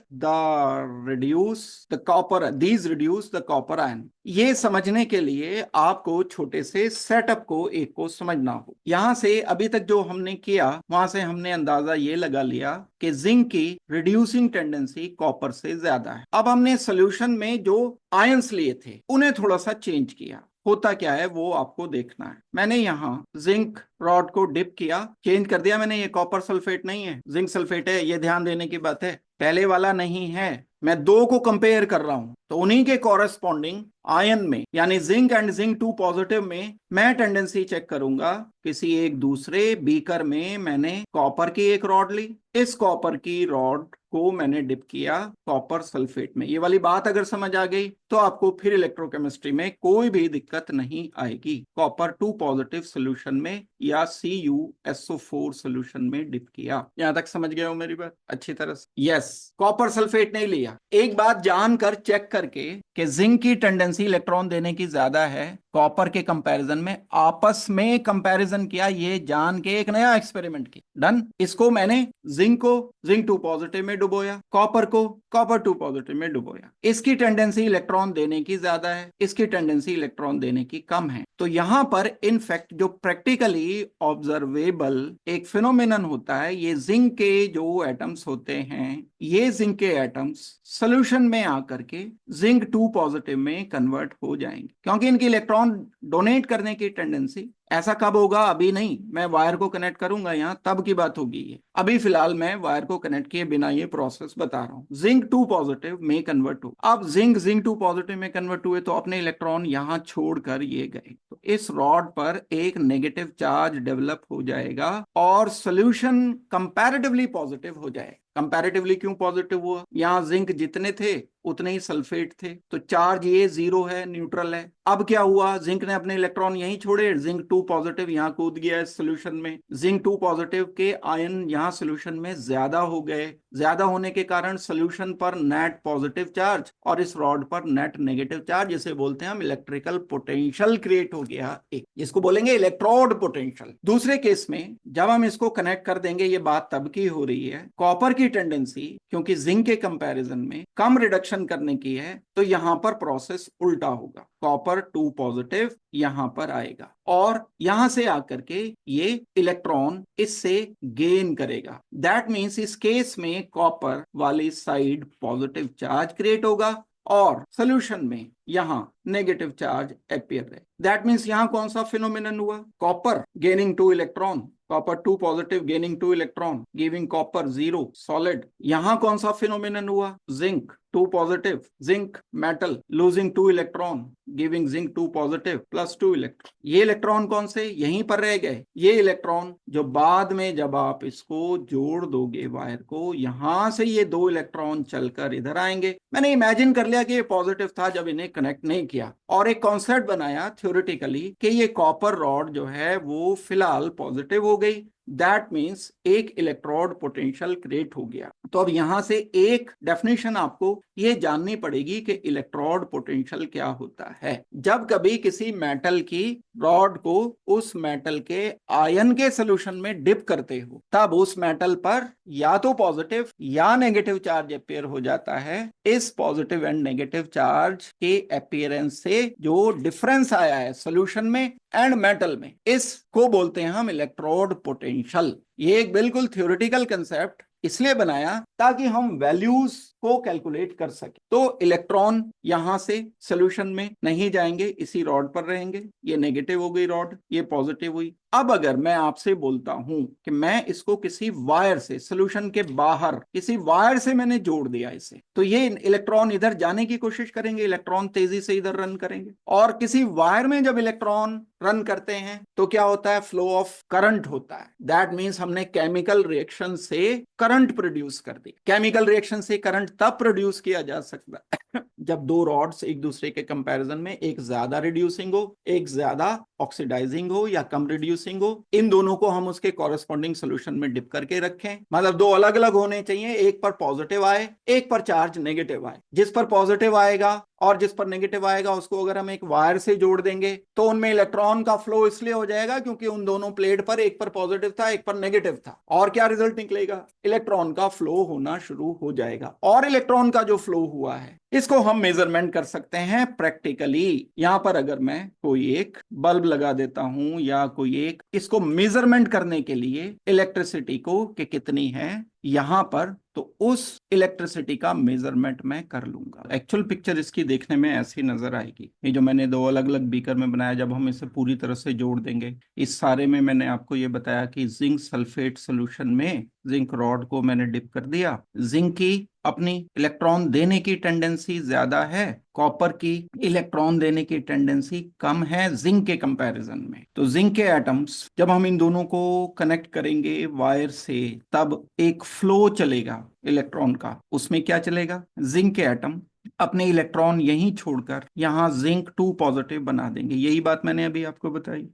these reduce the copper ion। ये समझने के लिए आपको छोटे से सेटअप को एक को समझना हो। यहां से अभी तक जो हमने किया वहां से हमने अंदाजा ये लगा लिया कि जिंक की रिड्यूसिंग टेंडेंसी कॉपर से ज्यादा है। अब हमने सोल्यूशन में जो आयंस लिए थे उन्हें थोड़ा सा चेंज किया। होता क्या है वो आपको देखना है। मैंने यहाँ जिंक रॉड को डिप किया, चेंज कर दिया मैंने, ये कॉपर सल्फेट नहीं है, जिंक सल्फेट है, ये ध्यान देने की बात है। पहले वाला नहीं है, मैं दो को कंपेयर कर रहा हूं, तो उन्हीं के कॉरेस्पॉन्डिंग आयन में यानी जिंक एंड जिंक 2 पॉजिटिव में मैं टेंडेंसी चेक करूंगा। किसी एक दूसरे बीकर में मैंने कॉपर की एक रॉड ली, इस कॉपर की रॉड को मैंने डिप किया कॉपर सल्फेट में। ये वाली बात अगर समझ आ गई तो आपको फिर इलेक्ट्रोकेमिस्ट्री में कोई भी दिक्कत नहीं आएगी। कॉपर 2 पॉजिटिव सोल्यूशन में या CuSO4 सोल्यूशन में डिप किया। यहां तक समझ गए हो मेरी बात अच्छी तरह से? यस, कॉपर सल्फेट नहीं लिया। एक बात जानकर चेक करके कि जिंक की टेंडेंसी इलेक्ट्रॉन देने की ज्यादा है कॉपर के कंपैरिजन में, आपस में कंपैरिजन किया, ये जान के एक नया एक्सपेरिमेंट किया। डन। इसको मैंने जिंक को जिंक 2 पॉजिटिव में डुबोया, कॉपर को कॉपर 2 पॉजिटिव में डुबोया। इसकी टेंडेंसी इलेक्ट्रॉन देने की ज्यादा है, इसकी टेंडेंसी इलेक्ट्रॉन देने की कम है। तो यहां पर इनफैक्ट जो प्रैक्टिकली ऑब्जर्वेबल एक फिनोमिनन होता है, ये जिंक के जो एटम्स होते हैं, ये जिंक के एटम्स सोल्यूशन में आकर के जिंक 2 पॉजिटिव में कन्वर्ट हो जाएंगे, क्योंकि इनकी इलेक्ट्रॉन डोनेट करने की टेंडेंसी। ऐसा कब होगा? अभी नहीं, मैं वायर को कनेक्ट करूंगा यहां, तब की बात होगी ये। अभी फिलहाल मैं वायर को कनेक्ट किए बिना ये प्रोसेस बता रहा हूं। जिंक 2 पॉजिटिव में कन्वर्ट हो, अब जिंक 2 पॉजिटिव में कन्वर्ट हुए तो अपने इलेक्ट्रॉन यहां छोड़कर ये गए, तो इस रॉड पर एक नेगेटिव चार्ज डेवलप हो जाएगा और सोल्यूशन कंपैरेटिवली पॉजिटिव हो जाएगा। कंपैरेटिवली क्यों पॉजिटिव हुआ? यहां जिंक जितने थे उतने ही सल्फेट थे, तो चार्ज ये 0 है, न्यूट्रल है। अब क्या हुआ? जिंक ने अपने इलेक्ट्रॉन यहीं छोड़े, जिंक 2 पॉजिटिव यहां कूद गया इस सोल्यूशन में। जिंक 2 पॉजिटिव के आयन यहां सोल्यूशन में ज्यादा हो गए, ज्यादा होने के कारण सोल्यूशन पर नेट पॉजिटिव चार्ज और इस रॉड पर नेट नेगेटिव चार्ज, जिसे बोलते हैं हम इलेक्ट्रिकल पोटेंशियल क्रिएट हो गया एक, जिसको बोलेंगे इलेक्ट्रोड पोटेंशियल। दूसरे केस में जब हम इसको कनेक्ट कर देंगे, ये बात तब की हो रही है, कॉपर की टेंडेंसी क्योंकि जिंक के कंपैरिजन में कम रिडक्शन करने की है, तो यहां पर प्रोसेस उल्टा होगा। कॉपर 2 पॉजिटिव यहां पर आएगा और यहां से आकर के ये इलेक्ट्रॉन इससे गेन करेगा। दैट मींस इस केस में कॉपर वाली साइड पॉजिटिव चार्ज क्रिएट होगा और सोल्यूशन में यहां नेगेटिव चार्ज अपीयर है। दैट मींस यहां कौन सा फिनोमिनन हुआ? Copper gaining 2 electron, copper 2 positive gaining 2 electron, giving copper 0 solid. यहां कौन सा फिनोमिनन हुआ? Zinc 2 positive, zinc metal losing 2 electron, giving zinc 2 positive plus 2 electron. ये इलेक्ट्रॉन कौन से यहीं पर रह गए? ये इलेक्ट्रॉन जो बाद में जब आप इसको जोड़ दोगे वायर को, यहां से ये 2 इलेक्ट्रॉन चलकर इधर आएंगे। मैंने इमेजिन कर लिया कि ये पॉजिटिव था जब इन्हें कनेक्ट नहीं किया, और एक कॉन्सेप्ट बनाया थ्योरेटिकली कि ये कॉपर रॉड जो है वो फिलहाल पॉजिटिव हो गई। दैट मीन्स एक इलेक्ट्रोड पोटेंशियल क्रिएट हो गया। तो अब यहां से एक डेफिनेशन आपको ये जाननी पड़ेगी कि इलेक्ट्रोड पोटेंशियल क्या होता है। जब कभी किसी मेटल की रॉड को उस मेटल के आयन के सोल्यूशन में डिप करते हो, तब उस मेटल पर या तो पॉजिटिव या नेगेटिव चार्ज अपीयर हो जाता है। इस पॉजिटिव एंड नेगेटिव चार्ज के अपीयरेंस से जो डिफरेंस आया है सोल्यूशन में एंड मेटल में, इसको बोलते हैं हम इलेक्ट्रोड पोटेंशियल। ये एक बिल्कुल थ्योरेटिकल कंसेप्ट इसलिए बनाया ताकि हम वैल्यूज को कैलकुलेट कर सके। तो इलेक्ट्रॉन यहां से सोल्यूशन में नहीं जाएंगे, इसी रॉड पर रहेंगे। ये नेगेटिव हो गई रॉड, ये पॉजिटिव हुई। अब अगर मैं आपसे बोलता हूं कि मैं इसको किसी वायर से, सोल्यूशन के बाहर किसी वायर से मैंने जोड़ दिया इसे, तो ये इलेक्ट्रॉन इधर जाने की कोशिश करेंगे, इलेक्ट्रॉन तेजी से इधर रन करेंगे। और किसी वायर में जब इलेक्ट्रॉन रन करते हैं तो क्या होता है? फ्लो ऑफ करंट होता है। दैट मीन्स हमने केमिकल रिएक्शन से करंट प्रोड्यूस कर दी। केमिकल रिएक्शन से करंट तब प्रोड्यूस किया जा सकता है जब दो रॉड्स एक दूसरे के कंपैरिजन में एक ज्यादा रिड्यूसिंग हो, एक ज्यादा ऑक्सीडाइजिंग हो या कम रिड्यूसिंग हो। इन दोनों को हम उसके कॉरेस्पॉन्डिंग सोल्यूशन में डिप करके रखें। मतलब दो अलग अलग होने चाहिए, एक पर पॉजिटिव आए, एक पर चार्ज नेगेटिव आए। जिस पर पॉजिटिव आएगा और जिस पर नेगेटिव आएगा उसको अगर हम एक वायर से जोड़ देंगे तो उनमें इलेक्ट्रॉन का फ्लो इसलिए हो जाएगा क्योंकि उन दोनों प्लेट पर एक पर पॉजिटिव था, एक पर नेगेटिव था। और क्या रिजल्ट निकलेगा? इलेक्ट्रॉन का फ्लो होना शुरू हो जाएगा। और इलेक्ट्रॉन का जो फ्लो हुआ है इसको हम मेजरमेंट कर सकते हैं प्रैक्टिकली। यहां पर अगर मैं कोई एक बल्ब लगा देता हूं या कोई एक, इसको मेजरमेंट करने के लिए इलेक्ट्रिसिटी को कि कितनी है यहां पर, तो उस इलेक्ट्रिसिटी का मेजरमेंट मैं कर लूंगा। एक्चुअल पिक्चर इसकी देखने में ऐसी नजर आएगी। ये जो मैंने दो अलग अलग बीकर में बनाया, जब हम इसे पूरी तरह से जोड़ देंगे, इस सारे में मैंने आपको ये बताया कि जिंक सल्फेट सोल्यूशन में जिंक रॉड को मैंने डिप कर दिया। जिंक की अपनी इलेक्ट्रॉन देने की टेंडेंसी ज्यादा है, कॉपर की इलेक्ट्रॉन देने की टेंडेंसी कम है जिंक के कंपैरिजन में। तो जिंक के एटम्स जब हम इन दोनों को कनेक्ट करेंगे वायर से, तब एक फ्लो चलेगा इलेक्ट्रॉन का। उसमें क्या चलेगा, जिंक के एटम अपने इलेक्ट्रॉन यहीं छोड़कर यहाँ जिंक 2 पॉजिटिव बना देंगे। यही बात मैंने अभी आपको बताई।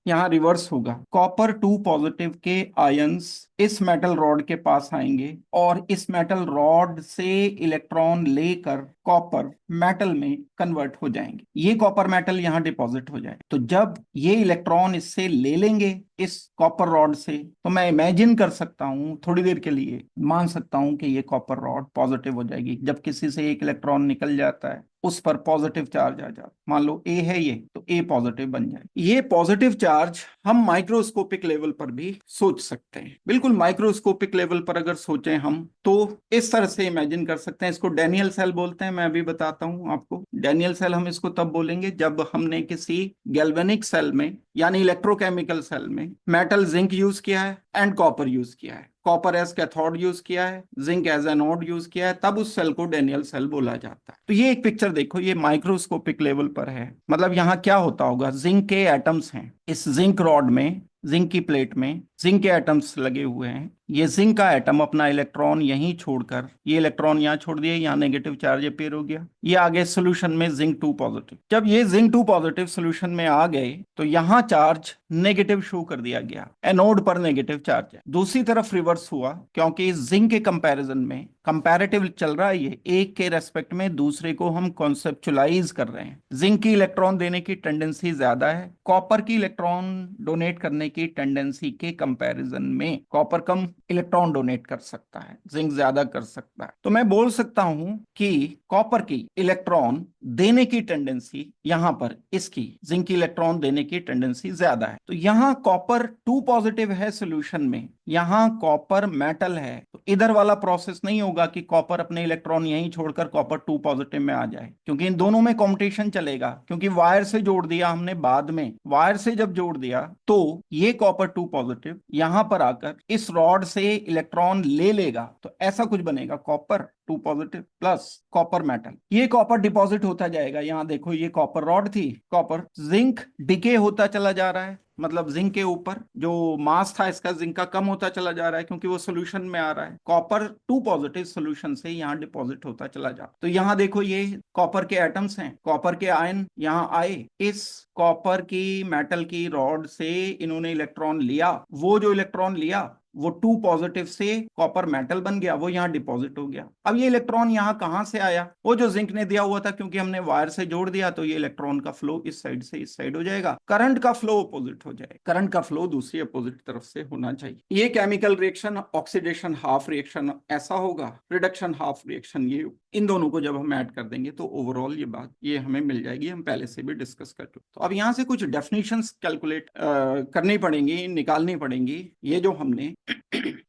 यहाँ रिवर्स होगा, कॉपर 2 पॉजिटिव के आयंस इस मेटल रॉड के पास आएंगे और इस मेटल रॉड से इलेक्ट्रॉन लेकर कॉपर मेटल में कन्वर्ट हो जाएंगे। ये कॉपर मेटल यहाँ डिपॉजिट हो जाए, तो जब ये इलेक्ट्रॉन इससे ले लेंगे इस कॉपर रॉड से, तो मैं इमेजिन कर सकता हूं, थोड़ी देर के लिए मान सकता हूं कि ये कॉपर रॉड पॉजिटिव हो जाएगी। जब किसी से एक इलेक्ट्रॉन निकल जाता है, उस पर पॉजिटिव चार्ज आ जाता, मान लो ए है ये, तो ए पॉजिटिव बन जाए। ये पॉजिटिव चार्ज हम माइक्रोस्कोपिक लेवल पर भी सोच सकते हैं। बिल्कुल माइक्रोस्कोपिक लेवल पर अगर सोचें हम, तो इस तरह से इमेजिन कर सकते हैं। इसको डैनियल सेल बोलते हैं, मैं अभी बताता हूं आपको। डैनियल सेल हम इसको तब बोलेंगे जब हमने किसी गैल्वेनिक सेल में यानी इलेक्ट्रोकेमिकल सेल में मेटल जिंक यूज किया है एंड कॉपर यूज किया है, कॉपर एज कैथोड यूज किया है, जिंक एज एनोड यूज किया है, तब उस सेल को डैनियल सेल बोला जाता है। तो ये एक पिक्चर देखो, ये माइक्रोस्कोपिक लेवल पर है। मतलब यहाँ क्या होता होगा, जिंक के एटम्स हैं इस जिंक रॉड में, जिंक की प्लेट में जिंक के एटम्स लगे हुए हैं। ये जिंक का एटम अपना इलेक्ट्रॉन यहीं छोड़कर, ये इलेक्ट्रॉन यहाँ छोड़ दिया, यहाँ नेगेटिव चार्ज अपीयर हो गया, ये आगे सोल्यूशन में जिंक 2 पॉजिटिव। जब ये जिंक 2 पॉजिटिव सोल्यूशन में आ गए, तो यहाँ चार्ज नेगेटिव शो कर दिया गया, एनोड पर नेगेटिव चार्ज है। दूसरी तरफ रिवर्स हुआ, क्योंकि जिंक के कंपैरिजन में कंपैरेटिव चल रहा है, ये एक के रेस्पेक्ट में दूसरे को हम कॉन्सेप्चुलाइज कर रहे हैं। जिंक की इलेक्ट्रॉन देने की टेंडेंसी ज्यादा है, कॉपर की इलेक्ट्रॉन डोनेट करने की टेंडेंसी के कंपैरिजन में कॉपर कम इलेक्ट्रॉन डोनेट कर सकता है, जिंक ज्यादा कर सकता है। तो मैं बोल सकता हूं कि कॉपर की इलेक्ट्रॉन देने की टेंडेंसी यहां पर इसकी जिंक की इलेक्ट्रॉन देने की टेंडेंसी ज्यादा है। तो यहां कॉपर 2 पॉजिटिव है सोल्यूशन में, यहां कॉपर मेटल है, तो इधर वाला प्रोसेस नहीं होगा कि कॉपर अपने इलेक्ट्रॉन यहीं छोड़कर कॉपर 2 पॉजिटिव में आ जाए, क्योंकि इन दोनों में कॉम्पिटिशन चलेगा। क्योंकि वायर से जोड़ दिया हमने, बाद में वायर से जब जोड़ दिया, तो ये कॉपर 2 पॉजिटिव यहां पर आकर इस रॉड से इलेक्ट्रॉन ले लेगा, तो ऐसा कुछ बनेगा, copper 2 positive plus copper metal. ये कॉपर डिपॉजिट होता जाएगा। यहां देखो, ये कॉपर रॉड थी, कॉपर जिंक डिके होता चला जा रहा है, मतलब जिंक के ऊपर जो मास था इसका जिंक का कम होता चला जा रहा है, क्योंकि वो सोल्यूशन में आ रहा है। कॉपर 2 पॉजिटिव सोल्यूशन से यहाँ डिपॉजिट होता चला जा, तो यहाँ देखो ये कॉपर के एटम्स हैं, कॉपर के आयन यहाँ आए, इस कॉपर की मेटल की रॉड से इन्होंने इलेक्ट्रॉन लिया, वो जो इलेक्ट्रॉन लिया वो 2 पॉजिटिव से कॉपर मेटल बन गया, वो यहाँ डिपॉजिट हो गया। अब ये इलेक्ट्रॉन यहाँ कहां से आया, वो जो जिंक ने दिया हुआ था, क्योंकि हमने वायर से जोड़ दिया, तो ये इलेक्ट्रॉन का फ्लो इस साइड से इस साइड हो जाएगा, करंट का फ्लो अपोजिट हो जाएगा, करंट का फ्लो दूसरी अपोजिट तरफ से होना चाहिए। ये chemical reaction oxidation half reaction ऐसा होगा, रिडक्शन हाफ रिएक्शन ये, इन दोनों को जब हम ऐड कर देंगे तो ओवरऑल ये बात ये हमें मिल जाएगी, हम पहले से भी डिस्कस कर चुके। तो अब यहाँ से कुछ डेफिनेशंस कैलकुलेट करनी पड़ेंगी, निकालनी पड़ेंगी। ये जो हमने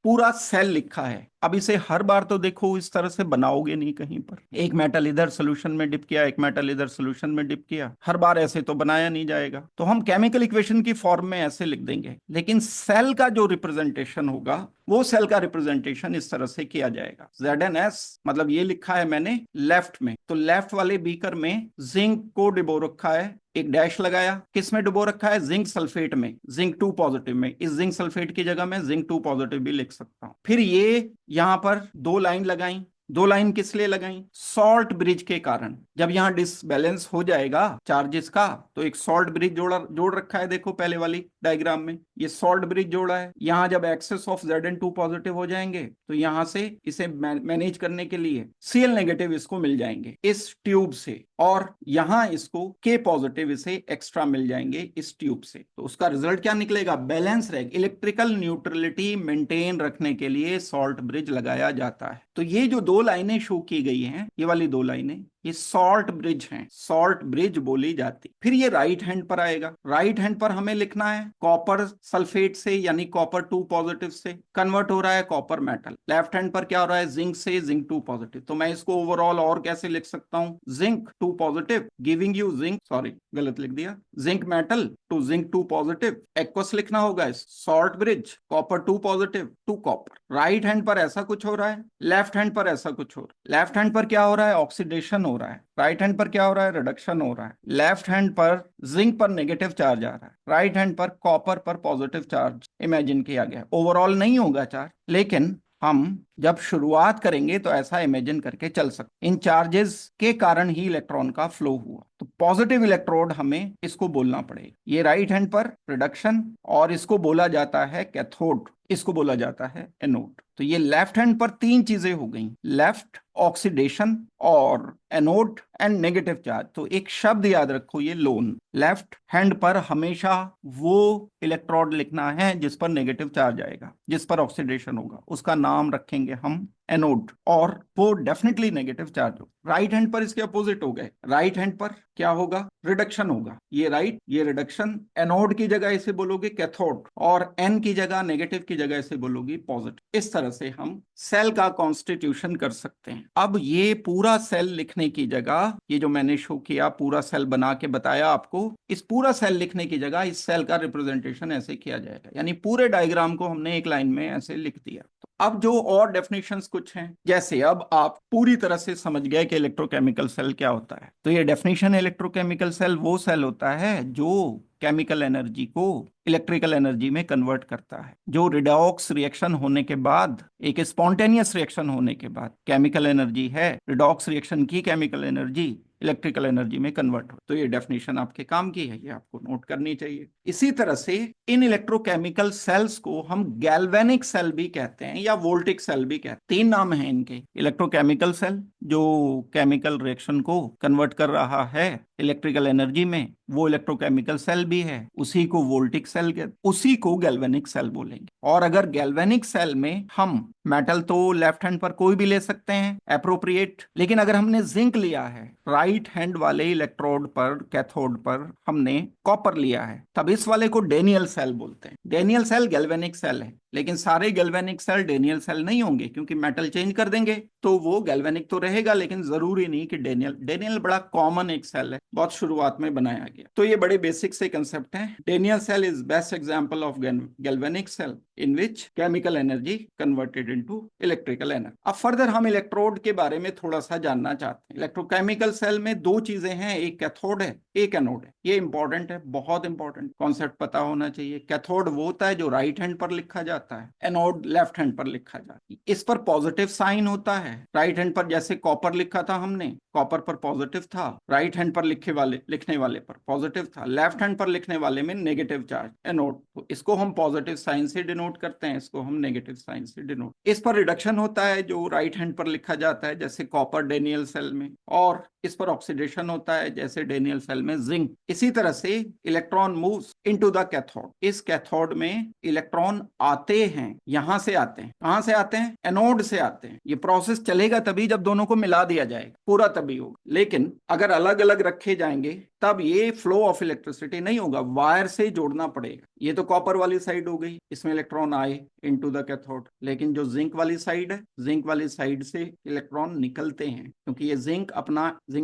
पूरा सेल लिखा है, अब इसे हर बार तो देखो इस तरह से बनाओगे नहीं, कहीं पर एक मेटल इधर सोल्यूशन में डिप किया, एक मेटल इधर सोल्यूशन में डिप किया, हर बार ऐसे तो बनाया नहीं जाएगा। तो हम केमिकल इक्वेशन की फॉर्म में ऐसे लिख देंगे, लेकिन सेल का जो रिप्रेजेंटेशन होगा, वो सेल का रिप्रेजेंटेशन इस तरह से किया जाएगा। ZnS मतलब ये लिखा है मैंने लेफ्ट में, तो लेफ्ट वाले बीकर में जिंक को डिबो रखा है, एक डैश लगाया, किस में डुबो रखा है, जिंक सल्फेट में, जिंक 2 पॉजिटिव में। इस जिंक सल्फेट की जगह मैं जिंक 2 पॉजिटिव भी लिख सकता हूं। फिर ये यहां पर 2 लाइन लगाई, 2 लाइन किस लिए लगाई, सॉल्ट ब्रिज के कारण। जब यहां डिसबैलेंस हो जाएगा चार्जेस का, तो एक सॉल्ट ब्रिज जोड़ रखा है, देखो पहले वाली डायग्राम में ये सॉल्ट ब्रिज जोड़ा है। यहां जब एक्सेस ऑफ Zn2 पॉजिटिव हो जाएंगे, तो यहां से इसे मैनेज करने के लिए Cl नेगेटिव इसको मिल जाएंगे इस ट्यूब से, और यहां इसको K पॉजिटिव इसे एक्स्ट्रा मिल जाएंगे इस ट्यूब से। तो उसका रिजल्ट क्या निकलेगा, बैलेंस रहेगा। इलेक्ट्रिकल न्यूट्रलिटी मेंटेन रखने के लिए सॉल्ट ब्रिज लगाया जाता है। तो ये जो 2 लाइनें शो की गई हैं, ये वाली 2 लाइनें, ये सॉल्ट ब्रिज हैं, सॉल्ट ब्रिज बोली जाती। फिर ये राइट हैंड पर आएगा, राइट हैंड पर हमें लिखना है कॉपर सल्फेट से यानी कॉपर 2 पॉजिटिव से कन्वर्ट हो रहा है कॉपर मेटल। लेफ्ट हैंड पर क्या हो रहा है, जिंक से जिंक 2 पॉजिटिव। तो मैं इसको ओवरऑल और कैसे लिख सकता हूं, zinc 2 positive giving you zinc, sorry गलत लिख दिया, zinc metal to zinc 2 positive. Aqueous लिखना होगा, salt bridge copper 2 positive to copper. Right hand पर ऐसा कुछ हो रहा है, लेफ्ट हैंड पर ऐसा कुछ हो रहा है। लेफ्ट हैंड पर क्या हो रहा है, ऑक्सीडेशन हो रहा है, राइट हैंड पर क्या हो रहा है, रिडक्शन हो रहा है। लेफ्ट हैंड पर जिंक पर नेगेटिव चार्ज आ रहा है, राइट हैंड पर कॉपर पर पॉजिटिव चार्ज इमेजिन किया गया। ओवरऑल नहीं होगा चार्ज, लेकिन हम जब शुरुआत करेंगे तो ऐसा इमेजिन करके चल सकते, इन चार्जेस के कारण ही इलेक्ट्रॉन का फ्लो हुआ। तो पॉजिटिव इलेक्ट्रोड हमें इसको बोलना पड़ेगा, ये राइट हैंड पर रिडक्शन, और इसको बोला जाता है कैथोड, इसको बोला जाता है एनोड। तो ये लेफ्ट हैंड पर तीन चीजें हो गई, लेफ्ट ऑक्सीडेशन और एनोड एंड नेगेटिव चार्ज। तो एक शब्द याद रखो, ये लोन। लेफ्ट हैंड पर हमेशा वो इलेक्ट्रोड लिखना है जिस पर नेगेटिव चार्ज आएगा, जिस पर ऑक्सीडेशन होगा, उसका नाम रखेंगे हम एनोड, और वो डेफिनेटली नेगेटिव चार्ज हो। राइट हैंड पर इसके अपोजिट हो गए, राइट हैंड पर क्या होगा, रिडक्शन होगा, ये राइट ये रिडक्शन। एनोड की जगह इसे बोलोगे कैथोड, और एन की जगह नेगेटिव की जगह इसे बोलोगी पॉजिटिव। इस तरह से हम सेल का कॉन्स्टिट्यूशन कर सकते हैं। अब ये पूरा सेल लिखने की जगह, ये जो मैंने शो किया पूरा सेल बना के बताया आपको, इस पूरा सेल लिखने की जगह इस सेल का रिप्रेजेंटेशन ऐसे किया जाएगा, यानी पूरे डायग्राम को हमने एक लाइन में ऐसे लिख दिया। अब जो और डेफिनेशंस कुछ हैं, जैसे अब आप पूरी तरह से समझ गए कि इलेक्ट्रोकेमिकल सेल क्या होता है, तो ये डेफिनेशन, इलेक्ट्रोकेमिकल सेल वो सेल होता है जो केमिकल एनर्जी को इलेक्ट्रिकल एनर्जी में कन्वर्ट करता है, जो रिडॉक्स रिएक्शन होने के बाद, एक स्पॉन्टेनियस रिएक्शन होने के बाद केमिकल एनर्जी है, रिडॉक्स रिएक्शन की केमिकल एनर्जी इलेक्ट्रिकल एनर्जी में कन्वर्ट हो। तो ये डेफिनेशन आपके काम की है, ये आपको नोट करनी चाहिए। इसी तरह से इन इलेक्ट्रोकेमिकल सेल्स को हम गैल्वेनिक सेल भी कहते हैं या वोल्टिक सेल भी कहते हैं। तीन नाम हैं इनके, इलेक्ट्रोकेमिकल सेल जो केमिकल रिएक्शन को कन्वर्ट कर रहा है इलेक्ट्रिकल एनर्जी में, वो इलेक्ट्रोकेमिकल सेल भी है, उसी को वोल्टिक सेल कहते, उसी को गैल्वेनिक सेल बोलेंगे। और अगर गैल्वेनिक सेल में हम मेटल तो लेफ्ट हैंड पर कोई भी ले सकते हैं एप्रोप्रिएट, लेकिन अगर हमने जिंक लिया है राइट हैंड वाले इलेक्ट्रोड पर, कैथोड पर हमने कॉपर लिया है, तब इस वाले को डेनियल सेल बोलते हैं। डेनियल सेल गैल्वेनिक सेल है, लेकिन सारे गैल्वेनिक सेल डेनियल सेल नहीं होंगे, क्योंकि मेटल चेंज कर देंगे तो वो गैल्वेनिक तो रहेगा, लेकिन जरूरी नहीं कि डेनियल। डेनियल बड़ा कॉमन एक सेल है, बहुत शुरुआत में बनाया गया। तो ये बड़े बेसिक से कंसेप्ट हैं। Daniel cell is best example of galvanic cell in which chemical energy converted into electrical energy. अब फर्दर हम इलेक्ट्रोड के बारे में थोड़ा सा जानना चाहते हैं। इलेक्ट्रोकेमिकल सेल में दो चीजें हैं, एक कैथोड है एक एनोड है। ये इंपॉर्टेंट है, बहुत इंपॉर्टेंट कॉन्सेप्ट पता होना चाहिए। कैथोड वो होता है जो राइट हैंड पर लिखा जाता है, एनोड लेफ्ट हैंड पर लिखा जाता है। इस पर पॉजिटिव साइन होता है, राइट हैंड पर जैसे कॉपर लिखा था हमने, कॉपर पर पॉजिटिव था, राइट हैंड पर लिखने वाले पर पॉजिटिव था, लेफ्ट हैंड पर लिखने वाले में नेगेटिव चार्ज एनोड। तो इसको हम पॉजिटिव साइन से डिनोट करते हैं, इसको हम नेगेटिव साइन से डिनोट। इस पर रिडक्शन होता है जो राइट हैंड पर लिखा जाता है, जैसे कॉपर डेनियल सेल में, और इस पर ऑक्सीडेशन होता है जैसे डेनियल सेल में जिंक। इसी तरह से electron moves into the cathode. इस कैथोड में इलेक्ट्रॉन आते हैं, यहां से आते हैं, कहां से आते हैं, एनोड से आते हैं। ये प्रोसेस चलेगा तभी जब दोनों को मिला दिया जाएगा, पूरा तभी होगा। लेकिन अगर अलग अलग रखे जाएंगे तब ये फ्लो ऑफ इलेक्ट्रिसिटी नहीं होगा, वायर से जोड़ना पड़ेगा। ये तो कॉपर वाली साइड हो गई, इसमें इलेक्ट्रॉन आए इनटू द कैथोड, लेकिन जो जिंक वाली साइड है, जिंक वाली साइड से इलेक्ट्रॉन निकलते हैं, क्योंकि ये जिंक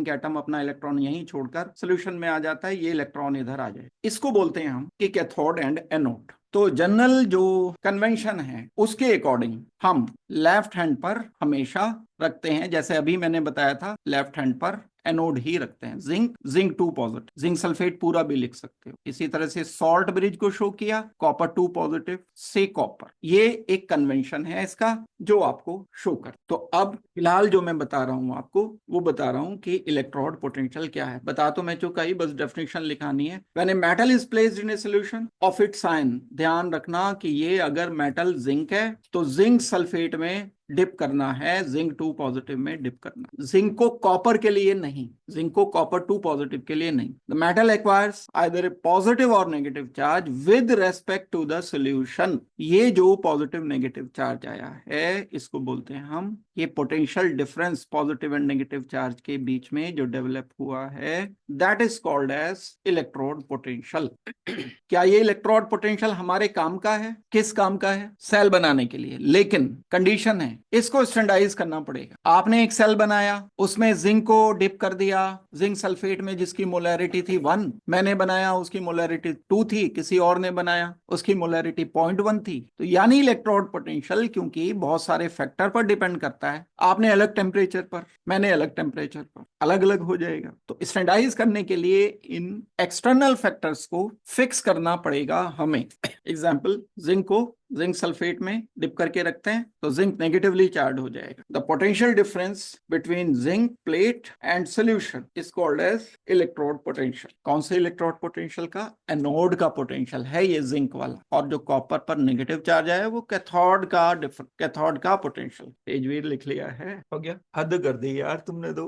एटम अपना इलेक्ट्रॉन यहीं छोड़कर सोल्यूशन में आ जाता है, ये इलेक्ट्रॉन इधर आ जाए। इसको बोलते हैं हम कि कैथोड एंड एनोड। तो जनरल जो कन्वेंशन है उसके अकॉर्डिंग हम लेफ्ट हैंड पर हमेशा रखते हैं, जैसे अभी मैंने बताया था, लेफ्ट हैंड पर एनोड ही रखते हैं। जिंक 2 पॉजिटिव, जिंक सल्फेट पूरा भी लिख सकते हो। इसी तरह से सॉल्ट ब्रिज को शो किया, कॉपर 2 पॉजिटिव से कॉपर। ये एक कन्वेंशन है इसका जो आपको शो कर। तो अब फिलहाल जो मैं बता रहा हूं आपको, वो बता रहा हूं कि इलेक्ट्रोड पोटेंशियल क्या है। बता तो मैं चुका ही, बस डेफिनेशन लिखानी है। When a metal is placed in A solution of its ion, ध्यान रखना कि ये अगर मेटल जिंक है तो जिंक सल्फेट में डिप करना है, जिंक 2 पॉजिटिव में डिप करना, जिंक को कॉपर के लिए नहीं, जिंक को कॉपर 2 पॉजिटिव के लिए नहीं। The metal acquires either a positive और negative charge with respect to the solution. ये जो पॉजिटिव नेगेटिव चार्ज आया है इसको बोलते हैं हम, ये potential difference positive and negative charge के बीच में जो डेवलप हुआ है, that is called as electrode potential. क्या ये इलेक्ट्रोड पोटेंशियल हमारे काम का है? किस काम का है? सेल बनाने के लिए। लेकिन कंडीशन है, इसको स्टैंडर्डाइज करना पड़ेगा। आपने एक सेल बनाया, उसमें जिंक को डिप कर दिया, जिंक सल्फेट में जिसकी मोलैरिटी थी 1, मैंने बनाया उसकी मोलैरिटी 2 थी, किसी और ने बनाया उसकी मोलैरिटी 0.1 थी। तो यानी इलेक्ट्रोड पोटेंशियल क्योंकि बहुत सारे फैक्टर पर डिपेंड करता है, आपने अलग टेम्परेचर पर, मैंने अलग टेम्परेचर पर, अलग अलग हो जाएगा। तो स्टैंडर्डाइज करने के लिए इन एक्सटर्नल फैक्टर्स को फिक्स करना पड़ेगा हमें। एग्जाम्पल, जिंक को जिंक सल्फेट में डिप करके रखते हैं तो जिंक नेगेटिवली चार्ज हो जाएगा। The potential difference between zinc plate and solution is called as electrode potential. कौन से इलेक्ट्रोड पोटेंशियल का? एनोड का पोटेंशियल है ये जिंक वाला, और जो कॉपर पर नेगेटिव चार्ज आया वो कैथोड का पोटेंशियल। तेजवीर लिख लिया है, हो गया। हद कर दी यार तुमने तो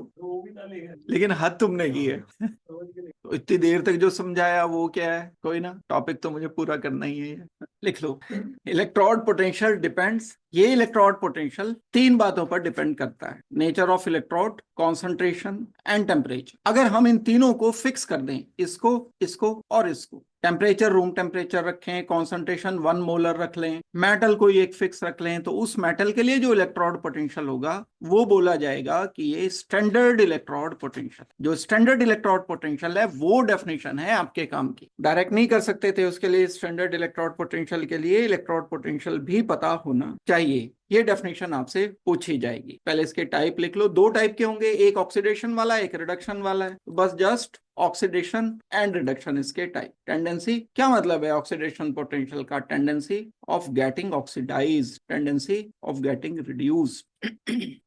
लेकिन हद तुमने की है। तो इतनी देर तक जो समझाया वो क्या है? कोई ना, टॉपिक तो मुझे पूरा करना ही है। लिख लो, इलेक्ट्रोड पोटेंशियल डिपेंड्स, ये इलेक्ट्रोड पोटेंशियल 3 बातों पर डिपेंड करता है, nature of electrode, concentration and temperature. अगर हम इन तीनों को फिक्स कर दें, इसको, इसको और इसको, टेम्परेचर रूम टेम्परेचर रखें, कॉन्सेंट्रेशन 1 मोलर रख लें, मेटल को एक फिक्स रख लें, तो उस मेटल के लिए जो इलेक्ट्रोड पोटेंशियल होगा वो बोला जाएगा कि ये स्टैंडर्ड इलेक्ट्रोड पोटेंशियल। जो स्टैंडर्ड इलेक्ट्रोड पोटेंशियल है वो डेफिनेशन है आपके काम की, डायरेक्ट नहीं कर सकते थे उसके लिए। स्टैंडर्ड इलेक्ट्रोड पोटेंशियल के लिए इलेक्ट्रोड पोटेंशियल भी पता होना चाहिए, ये डेफिनेशन आपसे पूछी जाएगी। पहले इसके टाइप लिख लो, 2 टाइप के होंगे, एक ऑक्सीडेशन वाला, एक रिडक्शन वाला है। बस जस्ट ऑक्सीडेशन एंड रिडक्शन इसके टाइप। टेंडेंसी, क्या मतलब है ऑक्सीडेशन पोटेंशियल का? Tendency of getting oxidize, tendency of getting reduced.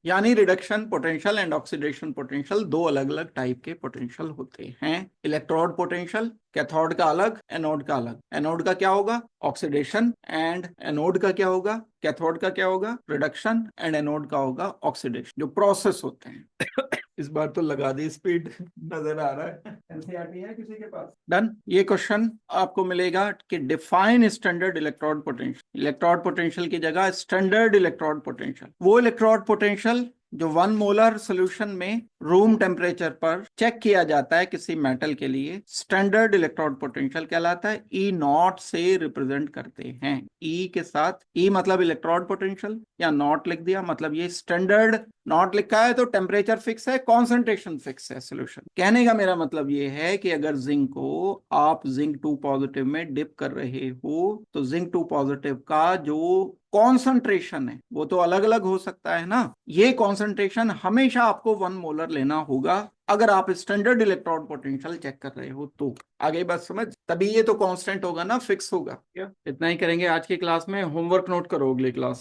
यानी reduction potential and oxidation potential 2 अलग अलग टाइप के पोटेंशियल होते हैं। इलेक्ट्रोड पोटेंशियल, कैथोड का अलग, एनोड का अलग। एनोड का क्या होगा? ऑक्सीडेशन, एंड एनोड का क्या होगा? कैथोड का क्या होगा? रिडक्शन, एंड एनोड का होगा ऑक्सीडेशन। जो प्रोसेस होते हैं। इस बार तो लगा दी स्पीड, नजर आ रहा है। एनसीईआरटी है किसी के पास? डन। ये क्वेश्चन आपको मिलेगा कि define standard electrode potential. Electrode potential की जगह स्टैंडर्ड इलेक्ट्रोड पोटेंशियल, वो इलेक्ट्रोड पोटेंशियल जो 1 मोलर सोल्यूशन में रूम टेम्परेचर पर चेक किया जाता है किसी मेटल के लिए, स्टैंडर्ड इलेक्ट्रोड पोटेंशियल कहलाता है। E0 से रिप्रेजेंट करते हैं, E के साथ, E मतलब इलेक्ट्रोड पोटेंशियल, या नॉट लिख दिया मतलब ये स्टैंडर्ड। नॉट लिखा है तो टेम्परेचर फिक्स है, कॉन्सेंट्रेशन फिक्स है सोल्यूशन। कहने का मेरा मतलब ये है कि अगर जिंक को आप जिंक 2 पॉजिटिव में डिप कर रहे हो तो जिंक 2 पॉजिटिव का जो कॉन्सेंट्रेशन है वो तो अलग अलग हो सकता है ना। ये कॉन्सेंट्रेशन हमेशा आपको 1 मोलर लेना होगा अगर आप स्टैंडर्ड इलेक्ट्रोड पोटेंशियल चेक कर रहे हो तो। आगे बात समझ, तभी ये तो कांस्टेंट होगा ना, फिक्स होगा। इतना ही करेंगे आज की क्लास में। होमवर्क नोट करो अगली क्लास।